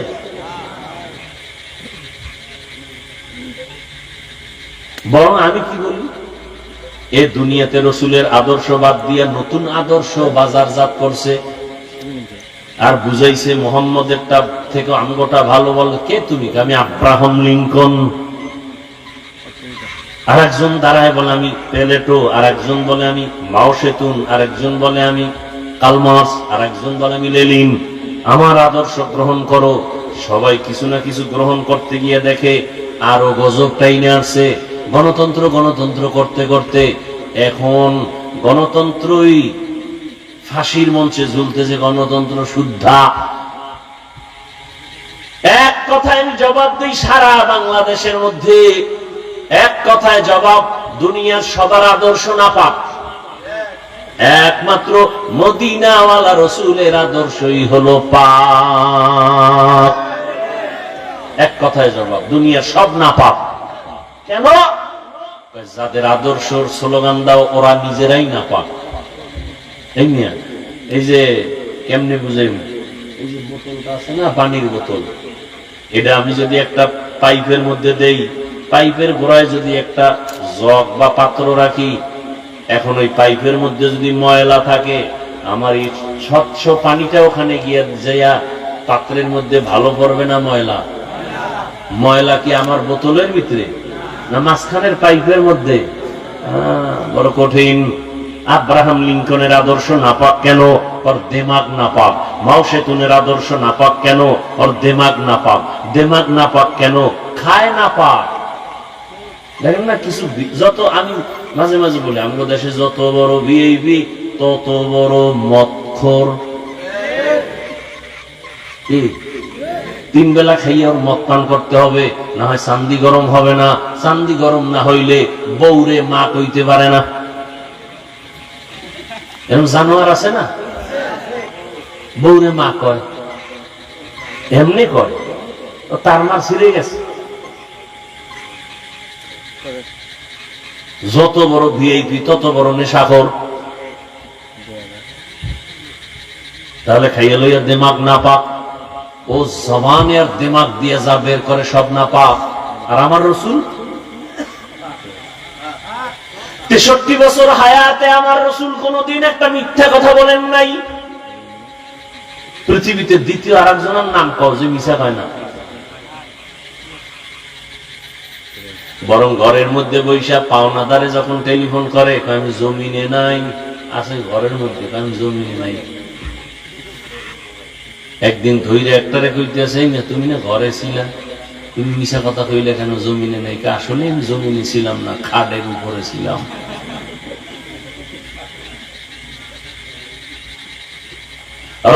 বরং আমি কি বলি, এ দুনিয়াতে রসুলের আদর্শ বাদ দিয়ে নতুন আদর্শ বাজারজাত করছে আর বুঝাইছে মোহাম্মদেরটা থেকে আমগোটা ভালো। বল কে তুমি? আমি আব্রাহাম লিঙ্কন। আর একজন দাঁড়ায় বলে আমি প্লেটো, আর একজন বলে আমি মাও সেতুন, আর একজন বলে আমি কালমার্স, আর একজন বলে আমি লেনিন। আমার আদর্শ গ্রহণ করো। সবাই কিছু না কিছু গ্রহণ করতে গিয়ে দেখে আরো গজব টাইনে আসছে। গণতন্ত্র গণতন্ত্র করতে করতে এখন গণতন্ত্রই ফাঁসির মঞ্চে ঝুলতেছে। গণতন্ত্র শুদ্ধা। এক কথায় আমি জবাব দিই, সারা বাংলাদেশের মধ্যে এক কথায় জবাব, দুনিয়ার সবার আদর্শ নাপাক, একমাত্র মদিনাওয়ালা রসুলের আদর্শই হলো পাক। এক কথায় জবাব, দুনিয়ার সব নাপাক। কেন? যাদের আদর্শ স্লোগান দাও ওরা নিজেরাই নাপাক। এই নিয়ে এই যে কেমনে বুঝাই, এই যে বোতলটা আছে না, পানির বোতল, এটা আমি যদি একটা পাইপের মধ্যে দেই, পাইপের গোড়ায় যদি একটা জগ বা পাত্র রাখি, এখন ওই পাইপের মধ্যে যদি ময়লা থাকে, আমার এই স্বচ্ছ পানিটা ওখানে গিয়ে যাইয়া পাত্রের মধ্যে ভালো পড়বে না ময়লা? ময়লা কি আমার বোতলের ভিতরে? না মাঝখানের পাইপের মধ্যে? বড় কঠিন। আব্রাহাম লিঙ্কনের আদর্শ নাপাক কেন? ওর দেমাগ নাপাক। মাও সেতুনের আদর্শ নাপাক কেন? ওর দেমাগ নাপাক। দেমাগ নাপাক কেন? খায় নাপাক। দেখেন না কিছু, যত আমি মাঝে মাঝে বলি আমাদের দেশে যত বড় ভিআইপি তত বড় মদখোর। তিন বেলা খাইয়া ওর মদ পান করতে হবে, না হয় চান্দি গরম হবে না। চান্দি গরম না হইলে বউরে মা কইতে পারে না। এরকম জানোয়ার আছে না, বউরে মা কয়, এমনি কয়, তার মা ছিঁড়ে গেছে। যত বড় ভিআইপি তত বড় নেশাখোর। তাহলে খাইয়া লইয়া দিমাগ না পাক। ও জবানের দিমাগ দিয়ে যা বের করে সব না পাক। আর আমার রসুল 63 বছর হায়াতে আমার রসুল কোনদিন একটা মিথ্যা কথা বলেন নাই। পৃথিবীতে দ্বিতীয় আর একজনের নাম কও যে মিশা হয় না। বরং ঘরের মধ্যে বৈশা পাওনাদারে যখন টেলিফোন করে আমি জমিনে নাই, আছে ঘরের মধ্যে, আমি জমিনে নাই। একদিন ধৈর্য একটারে কইতেছে না তুমি না ঘরে ছিলা, তুমি মিশা কথা কইলে কেন জমিনে নাই? আসলে আমি জমিনে ছিলাম না, খাটের উপরে ছিলাম।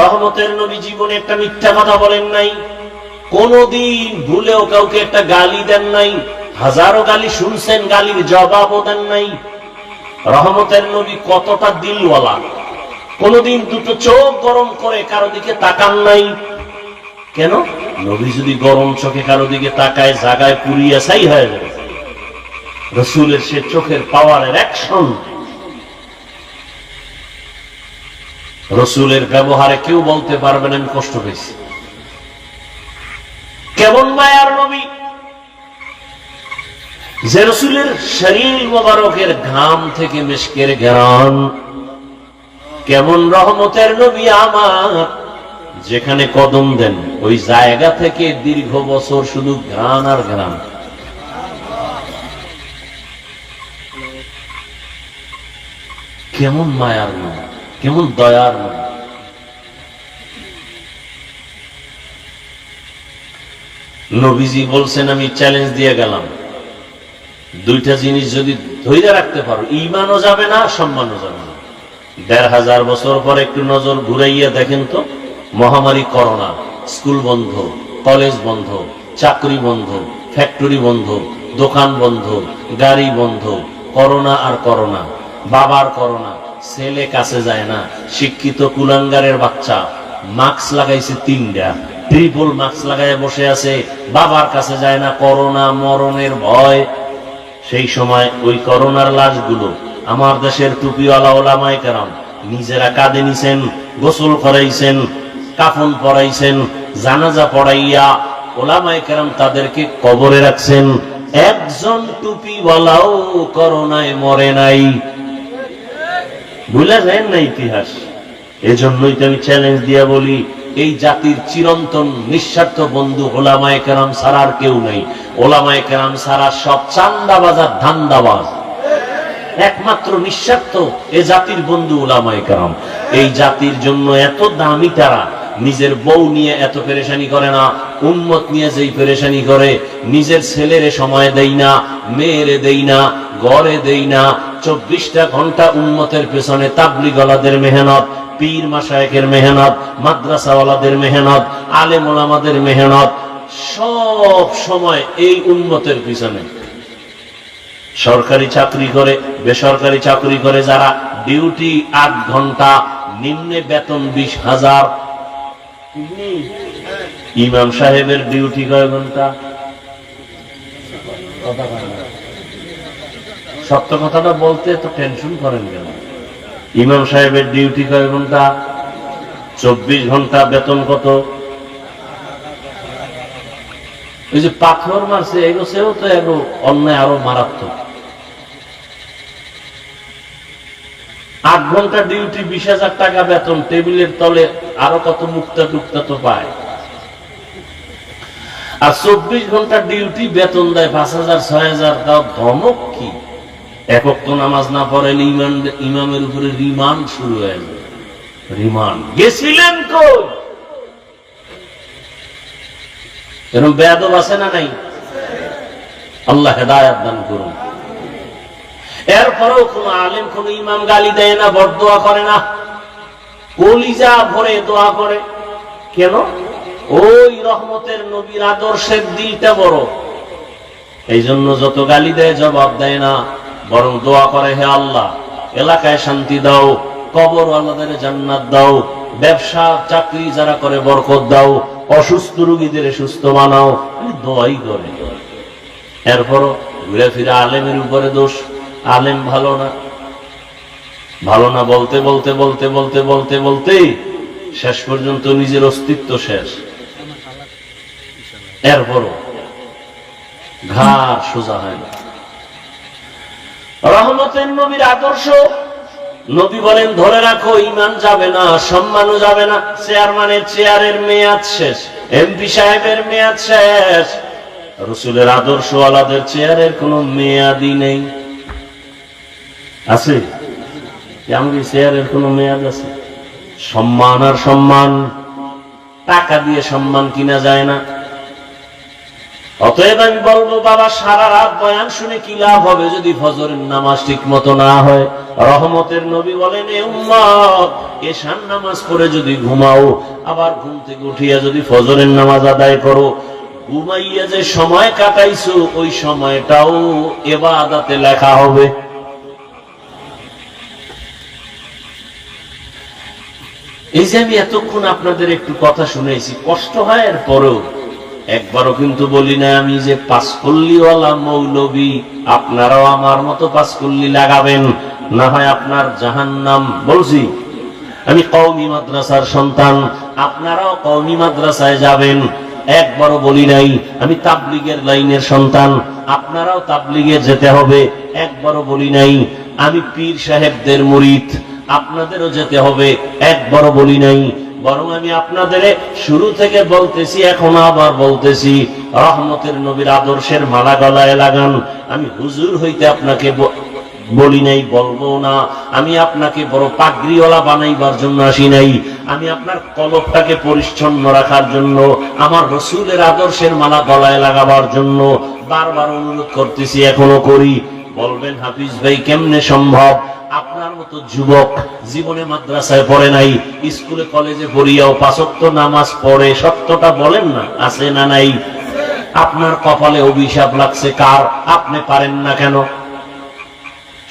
রহমতের নবী জীবনে একটা মিথ্যা কথা বলেন নাই, কোনদিন ভুলেও কাউকে একটা গালি দেন নাই। হাজারো গালি শুনছেন, গালির জবাবও দেন নাই। রহমতের নবী কতটা দিলওয়ালা, কোনদিন দুটো চোখ গরম করে কারো দিকে তাকান নাই। কেন? নবী যদি গরম চোখে কারো দিকে তাকায় জায়গায় পুড়িয়া ছাই হয়ে যাবে। রসুলের সে চোখের পাওয়ারের অ্যাকশন, রসুলের ব্যবহারে কেউ বলতে পারবে না আমি কষ্ট পেয়েছি। কেমন মায়ার নবী যে রসুলের শরীর মোবারকের ঘাম থেকে মিশকের ঘ্রাণ। কেমন রহমতের নবী আমার, যেখানে কদম দেন ওই জায়গা থেকে দীর্ঘ বছর শুধু ঘ্রাণ আর ঘ্রাণ। কেমন মায়ার নবী, কেমন দয়ার নবী। নবীজি বলছেন আমি চ্যালেঞ্জ দিয়ে গেলাম, দুইটা জিনিস যদি ধৈর্য রাখতে পারো ঈমানও যাবে না, সম্মানও যাবে না। ১৫০০ বছর পর একটু নজর ঘুরাইয়া দেখেন তো, মহামারী করোনা, স্কুল বন্ধ, কলেজ বন্ধ, চাকরি বন্ধ, ফ্যাক্টরি বন্ধ, দোকান বন্ধ, গাড়ি বন্ধ, করোনা আর করোনা, বাবার করোনা, ছেলে কাছে যায় না, শিক্ষিত কুলাঙ্গারের বাচ্চা মাস্ক লাগাইছে ৩টা, ট্রিপল মাস্ক লাগাইয়া বসে আছে, বাবার কাছে যায় না, করোনা মরণের ভয়। সেই সময় ওই করোনার লাশগুলো আমার দেশের টুপিওয়ালা ওলামায়ে কেরাম নিজেরা কাঁধে নিছেন, গোসল করাইছেন, কাফন পরাইছেন, জানাজা পড়াইয়া ওলামায়ে কেরাম তাদেরকে কবরে রাখছেন। একজন টুপিওয়ালাও করোনায় মরে নাই। ভুলে যায় না ইতিহাস। এজন্যই তো আমি চ্যালেঞ্জ দিয়া বলি, এই জাতির চিরন্তন নিঃস্বার্থ বন্ধু ওলামায়ে কেরাম ছাড়া আর কেউ নাই। ওলামায়ে কেরাম ছাড়া সব চান্দাবাজ আর ধান্দাবাজ। একমাত্র নিঃস্বার্থ এ জাতির বন্ধু ওলামায়ে কেরাম। এই জাতির জন্য এত দামি তারা, নিজের বউ নিয়ে এত পেরেশানি করে না, উম্মত নিয়ে যেই পেরেশানি করে, নিজের ছেলেরে সময় দেই না, মেয়েরে দেই না, ঘরে দেই না, 24টা ঘন্টা উম্মতের পেছনে তাবলীগওয়ালাদের মেহনত, পীর মাশায়েখের মেহনত, মাদ্রাসাওয়ালাদের মেহনত, আলেম ওলামাদের মেহনত, সব সময় এই উম্মতের পিছনে। সরকারি চাকরি করে, বেসরকারি চাকরি করে যারা, ডিউটি 8 ঘন্টা, নিম্নে বেতন 20,000। ইমাম সাহেবের ডিউটি কয় ঘন্টা? সত্য কথাটা বলতে তো টেনশন করেন কেন? ইমাম সাহেবের ডিউটি কয় ঘন্টা? 24 ঘন্টা, বেতন কত? ওই যে পাথর মারছে এগোছেও তো এগো অন্যায় আরো মারাত্মক। 8 ঘন্টা ডিউটি, 20,000 টাকা বেতন, টেবিলের তলে আরো কত মুক্তা টুক্তা তো পায়। আর 24 ঘন্টা ডিউটি, বেতন দেয় 5,000 6,000, তাও ধমক কি? একক তো নামাজ না পড়েন ইমামের উপরে রিমান্ড শুরু হয়ে যায়। রিমান্ড গেছিলেন কই? এরকম বেয়াদব আছে না নাই? আল্লাহ হেদায়েত দান করুন। এরপরেও কোন আলেম কোন ইমাম গালি দেয় না, বরদোয়া করে না, কলিজা ভরে দোয়া করে। কেন? ওই রহমতের নবীর আদর্শের দিলটা বড়, এই জন্য যত গালি দেয় জবাব দেয় না, বরং দোয়া করে, হে আল্লাহ এলাকায় শান্তি দাও, কবর আল্লাহদের জান্নাত দাও, ব্যবসা চাকরি যারা করে বরকত দাও, অসুস্থ রোগীদের সুস্থ বানাও, দোয়াই করে। এরপরও ঘুরে ফিরে আলেমের উপরে দোষ, আলেম ভালো না ভালো না বলতে বলতে বলতে বলতে বলতে বলতে শেষ পর্যন্ত নিজের অস্তিত্ব শেষ। এরপরও ঘাড় সোজা হয় না। রহমতের নবীর আদর্শ, নবী বলেন ধরে রাখো, ইমান যাবে না, সম্মানও যাবে না। চেয়ারম্যানের চেয়ারের মেয়াদ শেষ, এমপি সাহেবের মেয়াদ শেষ, রসুলের আদর্শওয়ালাদের চেয়ারের কোন মেয়াদই নেই। আছে? এমনকি চেয়ারের কোন মেয়াদ আছে? সম্মান আর সম্মান, টাকা দিয়ে সম্মান কিনা যায় না। অতএব আমি বলবো, বাবা সারা রাত বয়ান শুনে কি লাভ হবে যদি ফজরের নামাজ ঠিক মতো না হয়? রহমতের নবী বলেন, এ উম্মত, এশার নামাজ পড়ে যদি ঘুমাও, আবার ঘুম থেকে উঠিয়া যদি ফজরের নামাজ আদায় করো, ঘুমাইয়া যে সময় কাটাইছো ওই সময়টাও ইবাদতে লেখা হবে। এই যে আমি এতক্ষণ আপনাদের একটু কথা শুনেছি, কষ্ট হয়, এরপরেও একবারও কিন্তু বলি না আমি যে পাঁচকল্লিওয়ালা মৌলবী, আপনারাও আমার মতো পাঁচকল্লি লাগাবেন, না হয় আপনার জাহান্নাম। বলছি আমি কওমি মাদ্রাসার সন্তান, আপনারাও কওমি মাদ্রাসায় যাবেন। একবারও বলি নাই আমি তাবলীগের লাইনের সন্তান, আপনারাও তাবলীগে যেতে হবে। একবারও বলি নাই আমি পীর সাহেবদের মুরিদ, আপনাদেরও যেতে হবে। একবারও বলি নাই, বরং আমি আপনাদের শুরু থেকে বলতেছি, এখন আবার বলতেছি, রহমতের নবীর আদর্শের মালা গলায় লাগান। আমি হুজুর হইতে আপনাকে বলি নাই, বলবো না। আমি আপনাকে বড় পাগড়িওয়ালা বানাইবার জন্য আসি নাই, আমি আপনার কলবটাকে পরিচ্ছন্ন রাখার জন্য, আমার রসুলের আদর্শের মালা গলায় লাগাবার জন্য বারবার অনুরোধ করতেছি, এখনো করি। বলবেন হাফিজ ভাই কেমনে সম্ভব? আপনার মতো যুবক জীবনে মাদ্রাসায় পড়ে নাই, স্কুলে কলেজে পড়িয়াও 5 ওয়াক্ত নামাজ পড়ে, সত্যটা বলেন না, আছে না নাই? আপনার কপালে অভিশাপ লাগছে কার? আপনি পারেন না কেন?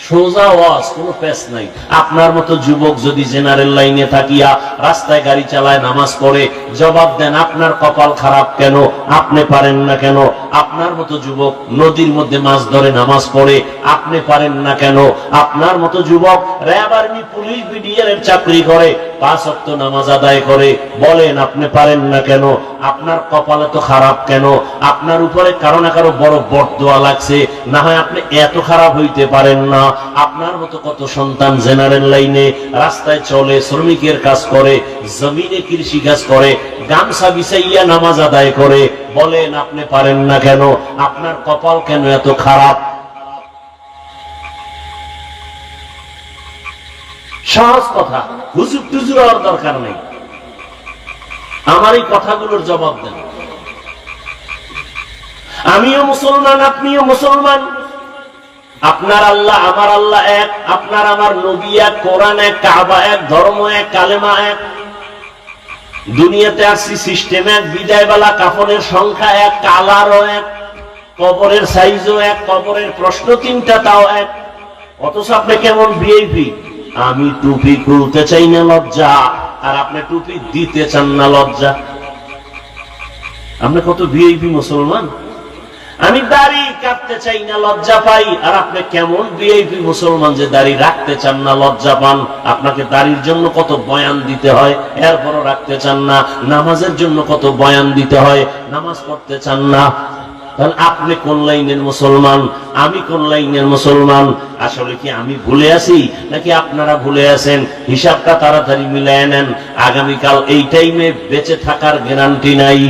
সোজা ওয়াজ, কোনো পেশ নাই। আপনার মতো যুবক যদি জেনারেল লাইনে থাকিয়া রাস্তায় গাড়ি চালায়, নামাজ পড়ে, জবাব দেন আপনার কপাল খারাপ কেন? আপনি পারেন না কেন? আপনার মতো যুবক নদীর মধ্যে মাছ ধরে নামাজ পড়ে, আপনি পারেন না কেন? আপনার মতো যুবক র্যাব, আর্মি, পুলিশ, বিডিআর এর চাকরি করে, 5 ওয়াক্ত নামাজ আদায় করে, বলেন আপনি পারেন না কেন? আপনার কপালে তো খারাপ কেন? আপনার উপরে কারো না কারো বড় বরদোয়া লাগছে, না হয় আপনি এত খারাপ হইতে পারেন না। আপনার মতো কত সন্তান জেনারেল লাইনে রাস্তায় চলে, শ্রমিকের কাজ করে, জমিনে কৃষি কাজ করে, গামছা বিছাইয়া নামাজ আদায় করে, বলেন আপনি পারেন না কেন? আপনার কপাল কেন এত খারাপ? সহজ কথা, হুজুর টুজুর হওয়ার দরকার নেই। আমার এই কথাগুলোর জবাব দেন। আমিও মুসলমান, আপনিও মুসলমান, আপনার আল্লাহ আমার আল্লাহ এক, আপনার আমার নবী এক, কোরআন এক, কাবা এক, ধর্ম এক, কালেমা এক। দুনিয়াতে আসছি সিস্টেম এক, বিদায়বেলা কাফনের সংখ্যা এক, কালারও এক, কবরের সাইজও এক, কবরের প্রশ্ন 3টা তাও এক। অথচ আপনি কেমন ভিআইপি? আমি টুপি খুলতে চাই না লজ্জা, আর আপনি টুপি দিতে চান না লজ্জা। আপনি কত ভিআইপি মুসলমান? আমি দাড়ি কাটতে চাই না লজ্জা পাই, আর আপনি কেমন ভিআইপি মুসলমান যে দাড়ি রাখতে চান না লজ্জা পান? আপনাকে দাড়ির জন্য কত বয়ান দিতে হয়, এরপরও রাখতে চান না। নামাজের জন্য কত বয়ান দিতে হয়, নামাজ পড়তে চান না। তাহলে আপনি কোন লাইনের মুসলমান, আমি কোন লাইনের মুসলমান? আসলে কি আমি ভুলে আছি নাকি আপনারা ভুলে আছেন? হিসাবটা তাড়াতাড়ি মিলায় নেন, আগামীকাল এই টাইমে বেঁচে থাকার গ্যারান্টি নাই।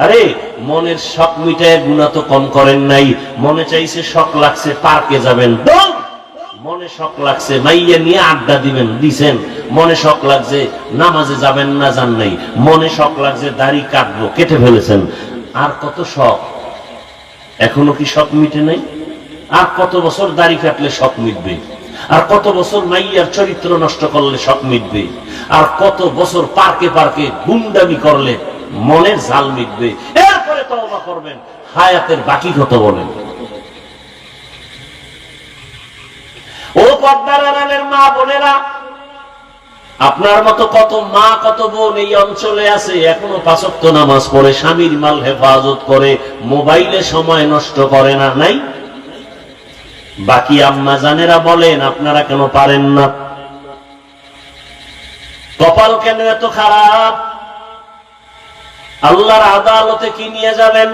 আরে মনের শখ মিটায় গুনাহ তো কম করেন নাই। মনে চাইছে, শখ লাগছে পার্কে যাবেন, মনে শখ লাগছে মাইয়া নিয়ে আড্ডা দিবেন, দিছেন। মনে শখ লাগছে নামাজে যাবেন না, যান নাই। মনে শখ লাগছে দাড়ি কাটবো, কেটে ফেলেছেন। আর কত শখ, এখনো কি শখ মিটে নাই? আর কত বছর দাড়ি কাটলে শখ মিটবে? আর কত বছর মাইয়ার চরিত্র নষ্ট করলে শখ মিটবে? আর কত বছর পার্কে পার্কে গুন্ডামি করলে মনের জাল মিটবে? এরপরে তওবা করবেন। হায়াতের বাকি কত বলেন? ও পর্দার আড়ালের মা বোনেরা, আপনার মতো কত মা কত বোন এই অঞ্চলে আছে, এখনো 5 ওয়াক্ত নামাজ পড়ে, স্বামীর মাল হেফাজত করে, মোবাইলে সময় নষ্ট করে না, নাই? বাকি আম্মা জানেরা বলেন, আপনারা কেন পারেন না? কপাল কেন এত খারাপ? আল্লাহর আদালতে কি নিয়ে যাবেন?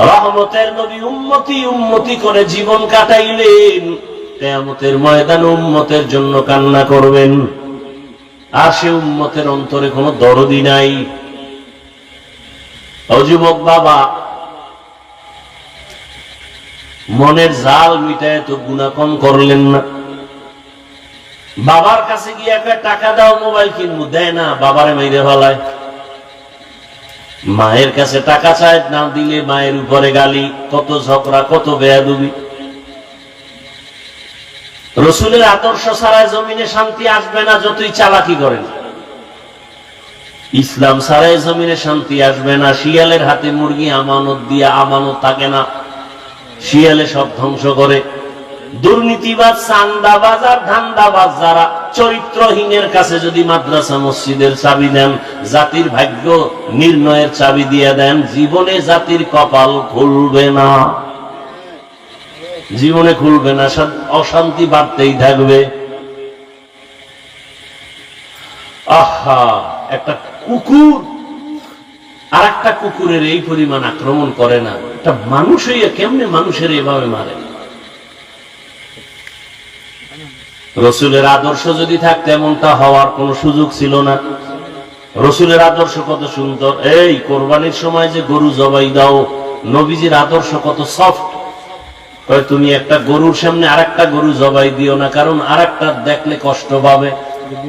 রহমতের নবী উম্মতি উম্মতি করে জীবন কাটাইলেন, কিয়ামতের ময়দানে উম্মতের জন্য কান্না করবেন। আর সে উম্মতের অন্তরে কোনো দরদি নাই। ও যুবক বাবা, মনের জাল মিটায় তো গুনাহ কম করলেন না। বাবার কাছে গিয়ে একটা টাকা দাও, মোবাইল কিনবো, দেয় না, বাবারে মাইরে ফেলায়। মায়ের কাছে টাকা চায়, না দিলে মায়ের উপরে গালি, কত ঝগড়া, কত বেয়াদবি। রসুলের আদর্শ ছাড়াই জমিনে শান্তি আসবে না, যতই চালাকি করেন। ইসলাম ছাড়াই জমিনে শান্তি আসবে না। শিয়ালের হাতে মুরগি আমানত দিয়া আমানত থাকে না, শিয়ালে সব ধ্বংস করে। দুর্নীতিবাজ, চান্দাবাজ আর ধান্দাবাজ যারা, চরিত্রহীনের কাছে যদি মাদ্রাসা মসজিদের চাবি দেন, জাতির ভাগ্য নির্ণয়ের চাবি দিয়ে দেন, জীবনে জাতির কপাল খুলবে না, জীবনে খুলবে না, অশান্তি বাড়তেই থাকবে। আহা, একটা কুকুর আর একটা কুকুরের এই পরিমাণ আক্রমণ করে না, এটা মানুষ হইয়া কেমনে মানুষের এভাবে মারে? রসুলের আদর্শ যদি থাকতো এমনটা হওয়ার কোন সুযোগ ছিল না। রসুলের আদর্শ কত সুন্দর। এই কোরবানির সময় যে গরু জবাই দাও, নবীজির আদর্শ কত সফট। তুমি একটা গরুর সামনে আরেকটা গরু জবাই দিও না, কারণ আরেকটা দেখলে কষ্ট পাবে।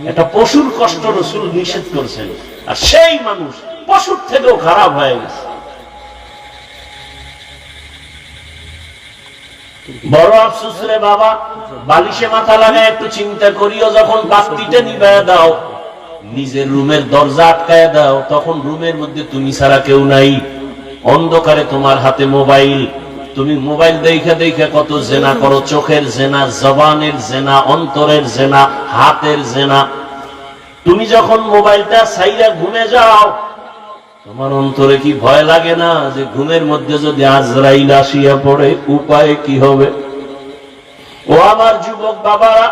এটা পশুর কষ্ট রসুল নিষেধ করছেন, আর সেই মানুষ পশুর থেকেও খারাপ হয়ে গেছে। বড় আফসোস রে বাবা, বালিশে মাথা লাগায় একটু চিন্তা করিও, যখন বাতিটা নিভায়া দাও, নিজের রুমের দরজা আটকায় দাও, তখন রুমের মধ্যে তুমি ছাড়া কেউ নাই, অন্ধকারে তোমার হাতে মোবাইল। তুমি মোবাইল দেখে দেখে কত জেনা করো, চোখের জেনা, জবানের জেনা, অন্তরের জেনা, হাতের জেনা। তুমি যখন মোবাইলটা ছাইরা ঘুমে যাও, তোমার অন্তরে কি ভয় লাগে না যে ঘুমের মধ্যে যদি আজরাইল আসিয়া পড়ে, উপায় কি হবে? ও আমার যুবক বাবারা,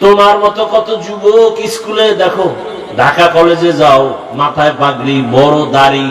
তোমার মতো কত যুবক স্কুলে দেখো, ঢাকা কলেজে যাও, মাথায় পাগড়ি, বড় দাড়ি,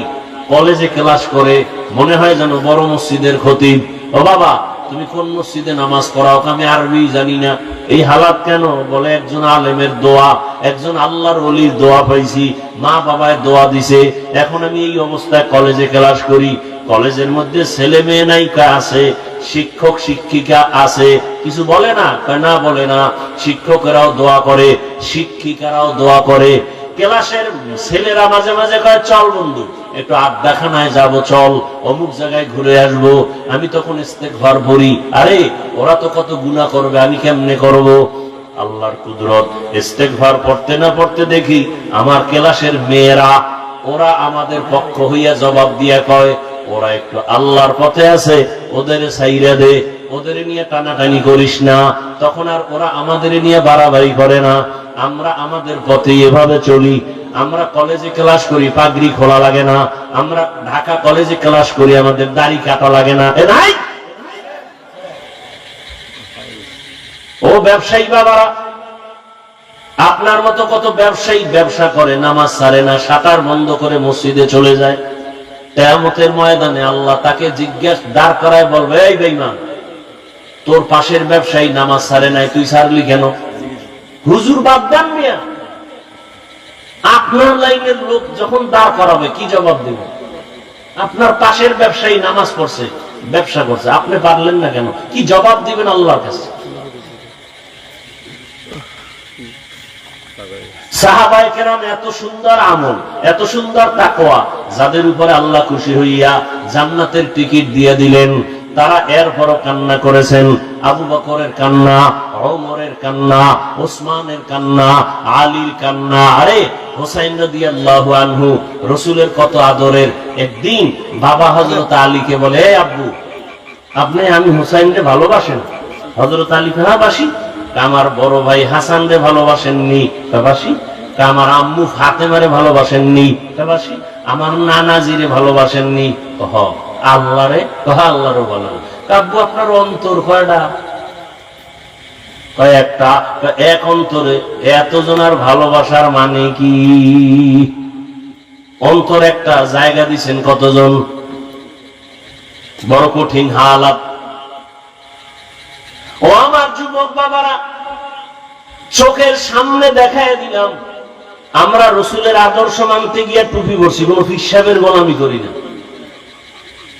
কলেজে ক্লাস করে, মনে হয় যেন বড় মসজিদের খতিব। ও বাবা, তুমি কোন মসজিদে নামাজ পড়াও? আমি আরবি জানি না। এই হালাত কেন? বলে একজন আলেমের দোয়া, একজন আল্লাহর ওলির দোয়া পাইছি, মা বাবায় দোয়া দিছে, এখন আমি এই অবস্থায় কলেজে ক্লাস করি। কলেজের মধ্যে ছেলে মেয়ে নায়িকা আছে, শিক্ষক শিক্ষিকা আছে, কিছু বলে না? না, বলে না। শিক্ষকেরাও দোয়া করে, শিক্ষিকারাও দোয়া করে। ক্লাসের ছেলেরা মাঝে মাঝে কয়, চল বন্ধু একটু আড্ডাখানায় যাব, চল অমুক জায়গায় ঘুরে আসবো। আমি তখন ইস্তেগফার পড়ি, আরে ওরা তো কত গুনাহ করবে, আমি কেমনে করব? আল্লাহর কুদরত, ইস্তেগফার পড়তে না পড়তে দেখি আমার ক্লাসের মেয়েরা, ওরা আমাদের পক্ষ হইয়া জবাব দিয়া কয়, ওরা একটু আল্লাহর পথে আছে, ওদের ছাইরা দে, ওদের নিয়ে টানাটানি করিস না। তখন আর ওরা আমাদের নিয়ে বাড়াবাড়ি করে না। আমরা আমাদের পথে এভাবে চলি। আমরা কলেজে ক্লাস করি, পাগড়ি খোলা লাগে না। আমরা ঢাকা কলেজে ক্লাস করি, আমাদের দাড়ি কাটা লাগে না। এ নাই ও ব্যবসায়ী বাবারা, আপনার মতো কত ব্যবসায়ী ব্যবসা করে, নামাজ ছাড়ে না, শাটার বন্ধ করে মসজিদে চলে যায়। কিয়ামতের ময়দানে আল্লাহ তাকে জিজ্ঞাসা দাঁড় করায় বলবে, এই বেঈমান, তোর পাশের ব্যবসায়ী নামাজ ছাড়ে নাই, তুই ছাড়লি কেন? হুজুর বাদ দেন মিয়া, আপনার লাইনের লোক যখন দাঁড় করাবে কি জবাব দেবে? আপনার পাশের ব্যবসায়ী নামাজ পড়ছে, ব্যবসা করছে, আপনি পারলেন না কেন? কি জবাব দিবেন আল্লাহর কাছে? সাহাবায়ে কেরাম এত সুন্দর আমল, এত সুন্দর তাকওয়া, যাদের উপরে আল্লাহ খুশি হইয়া জান্নাতের টিকিট দিয়ে দিলেন, তারা এরপরও কান্না করেছেন। আবু বকরের কান্না, ওমরের কান্না, ওসমানের কান্না, আলীর কান্না। আরে হোসাইন রাদিয়াল্লাহু আনহু রাসূলের কত আদরের। একদিন বাবা হযরত আলীকে বলে, হে আব্বু, আপনি আমি হোসাইনকে ভালোবাসেন? হযরত আলী হ্যাঁ বাসি। আমার বড় ভাই হাসান রে ভালোবাসেননি? বাসি। আমার আম্মু ফাতেমারে ভালোবাসেননি? বাসি। আমার নানাজিরে ভালোবাসেননি? হ। আল্লাহরে? আল্লাহরও বলেন। আব্বু আপনার অন্তর কয়টা? কয়েকটা। এক অন্তরে এতজনের ভালোবাসার মানে কি? অন্তর একটা, জায়গা দিচ্ছেন কতজন? বড় কঠিন হালাত। ও আমার যুবক বাবারা, চোখের সামনে দেখায় দিলাম, আমরা রসুলের আদর্শ মানতে গিয়ে টুপি পরছি, কোন পিসাবের গোলামি করি না,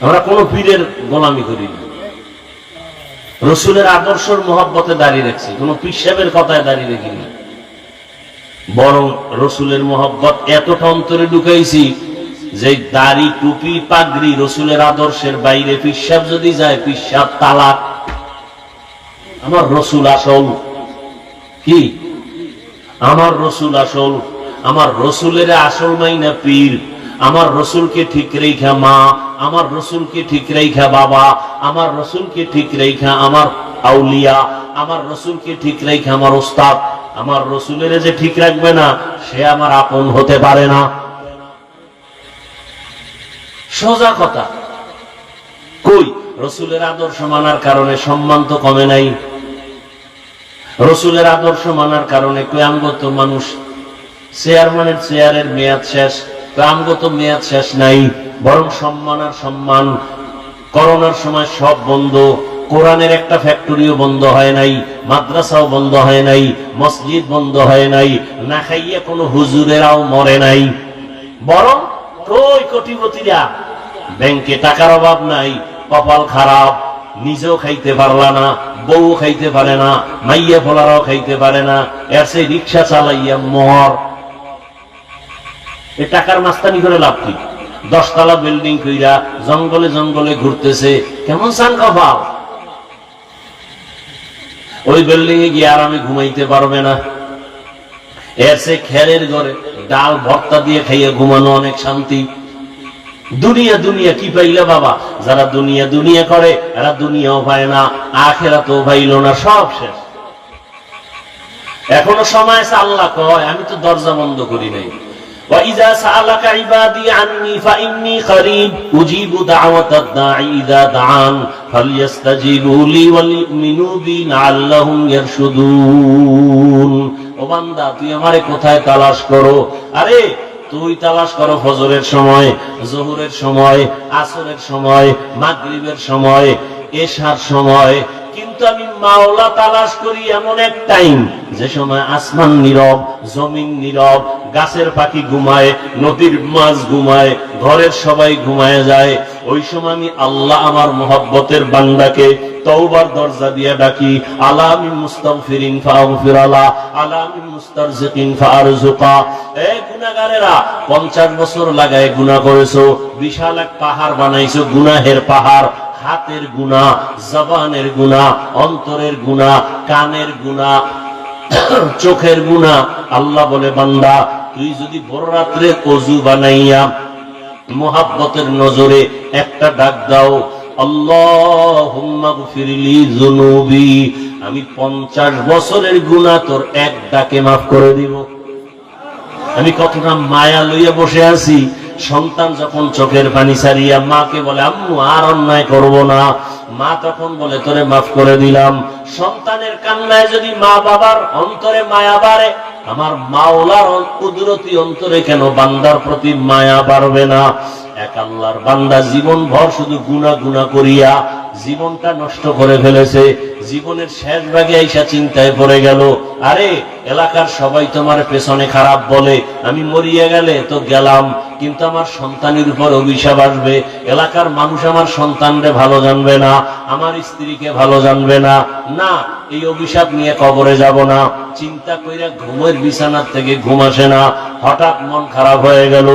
আমরা কোন পীরের গোলামি করি না, রসুলের আদর্শর মহব্বতে দাঁড়িয়ে রাখছি, কোন পিসাবের কথায় দাঁড়িয়ে রাখি না। বরং রসুলের মহব্বত এতটা অন্তরে ঢুকাইছি যে দাড়ি, টুপি, পাগড়ি রসুলের আদর্শের বাইরে পিসাব যদি যায়, পিসাব তালাক। আমার রসুল আসল। কি? আমার রসুল আসল। আমার রসুলের আসল মাইনা পীর। আমার রসুলকে ঠিক রেখা মা, আমার রসুলকে ঠিক রেখা বাবা, আমার রসুলকে ঠিক রেখা আমার আউলিয়া, আমার রসুলকে ঠিক রেখা আমার ওস্তাদ। আমার রসুলের যে ঠিক রাখবে না, সে আমার আপন হতে পারে না। সোজা কথা। কই রসুলের আদর্শ মানার কারণে সম্মান তো কমে নাই। রসুলের আদর্শ মানার কারণে আমগত মানুষ চেয়ারম্যানের চেয়ারের মেয়াদ শেষ, আমগত মেয়াদ শেষ নাই, বরং সম্মান আর সম্মান। করোনার সময় সব বন্ধ, কোরআনের একটা ফ্যাক্টরিও বন্ধ হয় নাই, মাদ্রাসাও বন্ধ হয় নাই, মসজিদ বন্ধ হয় নাই, না খাইয়া কোনো হুজুরেরাও মরে নাই। বরং কই কোটিপতিরা, ব্যাংকে টাকার অভাব নাই, কপাল খারাপ, নিজেও খাইতে পারলা না, বউ খাইতে পারে না, মাইয়া ফোলারাও খাইতে পারে না, এর সেই রিক্সা চালাইয়া মর। এ টাকার মাস্তানি করে লাভ কি? 10 তলা বিল্ডিং কইরা জঙ্গলে জঙ্গলে ঘুরতেছে, কেমন সান কপাল। ওই বিল্ডিং এ গিয়ে আরামে ঘুমাইতে পারবে না। এর সে খেরের ঘরে ডাল ভর্তা দিয়ে খাইয়ে ঘুমানো অনেক শান্তি। দুনিয়া দুনিয়া কি পাইলে বাবা? যারা দুনিয়া দুনিয়া করে এরা দুনিয়াও পায় না, আখিরাতও পাইল না, সব শেষ। এখনো সময় আছে। আল্লাহ কয়, আমি তো দরজা বন্ধ করি নাই। وَإِذَا سَأَلَكَ عِبَادِي عَنِّي فَإِنِّي قَرِيبٌ أُجِيبُ دَعْوَةَ الدَّاعِ إِذَا دَعَانِ فَلْيَسْتَجِيبُوا لِي وَلْيُؤْمِنُوا بِي لَعَلَّهُمْ يَرْشُدُونَ। ও বান্দা, তুই আমারে কোথায় তালাশ করো? আরে তুই তালাশ করো ফজরের সময়, জোহরের সময়, আসরের সময়, মাগরিবের সময়, এশার সময়। কিন্তু আমি মাওলা তালাশ করি এমন এক টাইম, যে সময় আসমান নীরব, জমিন নীরব, গাছের পাখি ঘুমায়, নদীর মাছ ঘুমায়, ঘরের সবাই ঘুমায় যায়। ওই সময় আমি আল্লাহ আমার মহব্বতের বান্দাকে তওবার দরজা দিয়ে ডাকি, আলা মিন মুস্তাগফিরিন ফাগফির আলা, আলা মিন মুস্তারজিকিন ফারজুকা। এ গুনাহগারেরা, 50 বছর লাগায় গুনাহ করেছো, বিশাল এক পাহাড় বানাইছো, গুনাহের পাহাড়। হাতের গুনাহ, জবানের গুনাহ, অন্তরের গুনাহ, কানের গুনাহ, চোখের গুনাহ। আল্লাহ বলে, বান্দা তুই যদি বড় রাত্রে ওযু বানাইয়া মুহাব্বতের নজরে একটা ডাক দাও, আল্লাহুম্মা গফিরলি যুনুবি, আমি 50 বছরের গুনাহ তোর এক ডাকে মাফ করে দিব। আমি কতটা মায়া লইয়া বসে আছি। সন্তান যখন চোখের পানি ছাড়িয়া মাকে বলে, আম্মু আর অন্যায় করব না, মা তখন বলে, তোরে মাফ করে দিলাম। সন্তানের কান্নায় যদি মা বাবার অন্তরে মায়া বাড়ে, আমার মাওলার কুদরতি অন্তরে কেন বান্দার প্রতি মায়া বাড়বে না? এক আল্লাহর বান্দা জীবন ভর শুধু গুনাহ গুনাহ করিয়া জীবনটা নষ্ট করে ফেলেছে। জীবনের শেষ ভাগে আইসা চিন্তায় পড়ে গেল, আরে এলাকার সবাই তোমার পেছনে খারাপ বলে, আমি মরিয়া গেলে তো গেলাম, কিন্তু আমার সন্তানের উপর অভিশাপ আসবে, এলাকার মানুষ আমার সন্তানরে ভালো জানবে না, আমার স্ত্রীকে ভালো জানবে না, না এই অভিশাপ নিয়ে কবরে যাব না। চিন্তা কইরা ঘুমের বিছানার থেকে ঘুম আসে না, হঠাৎ মন খারাপ হয়ে গেল।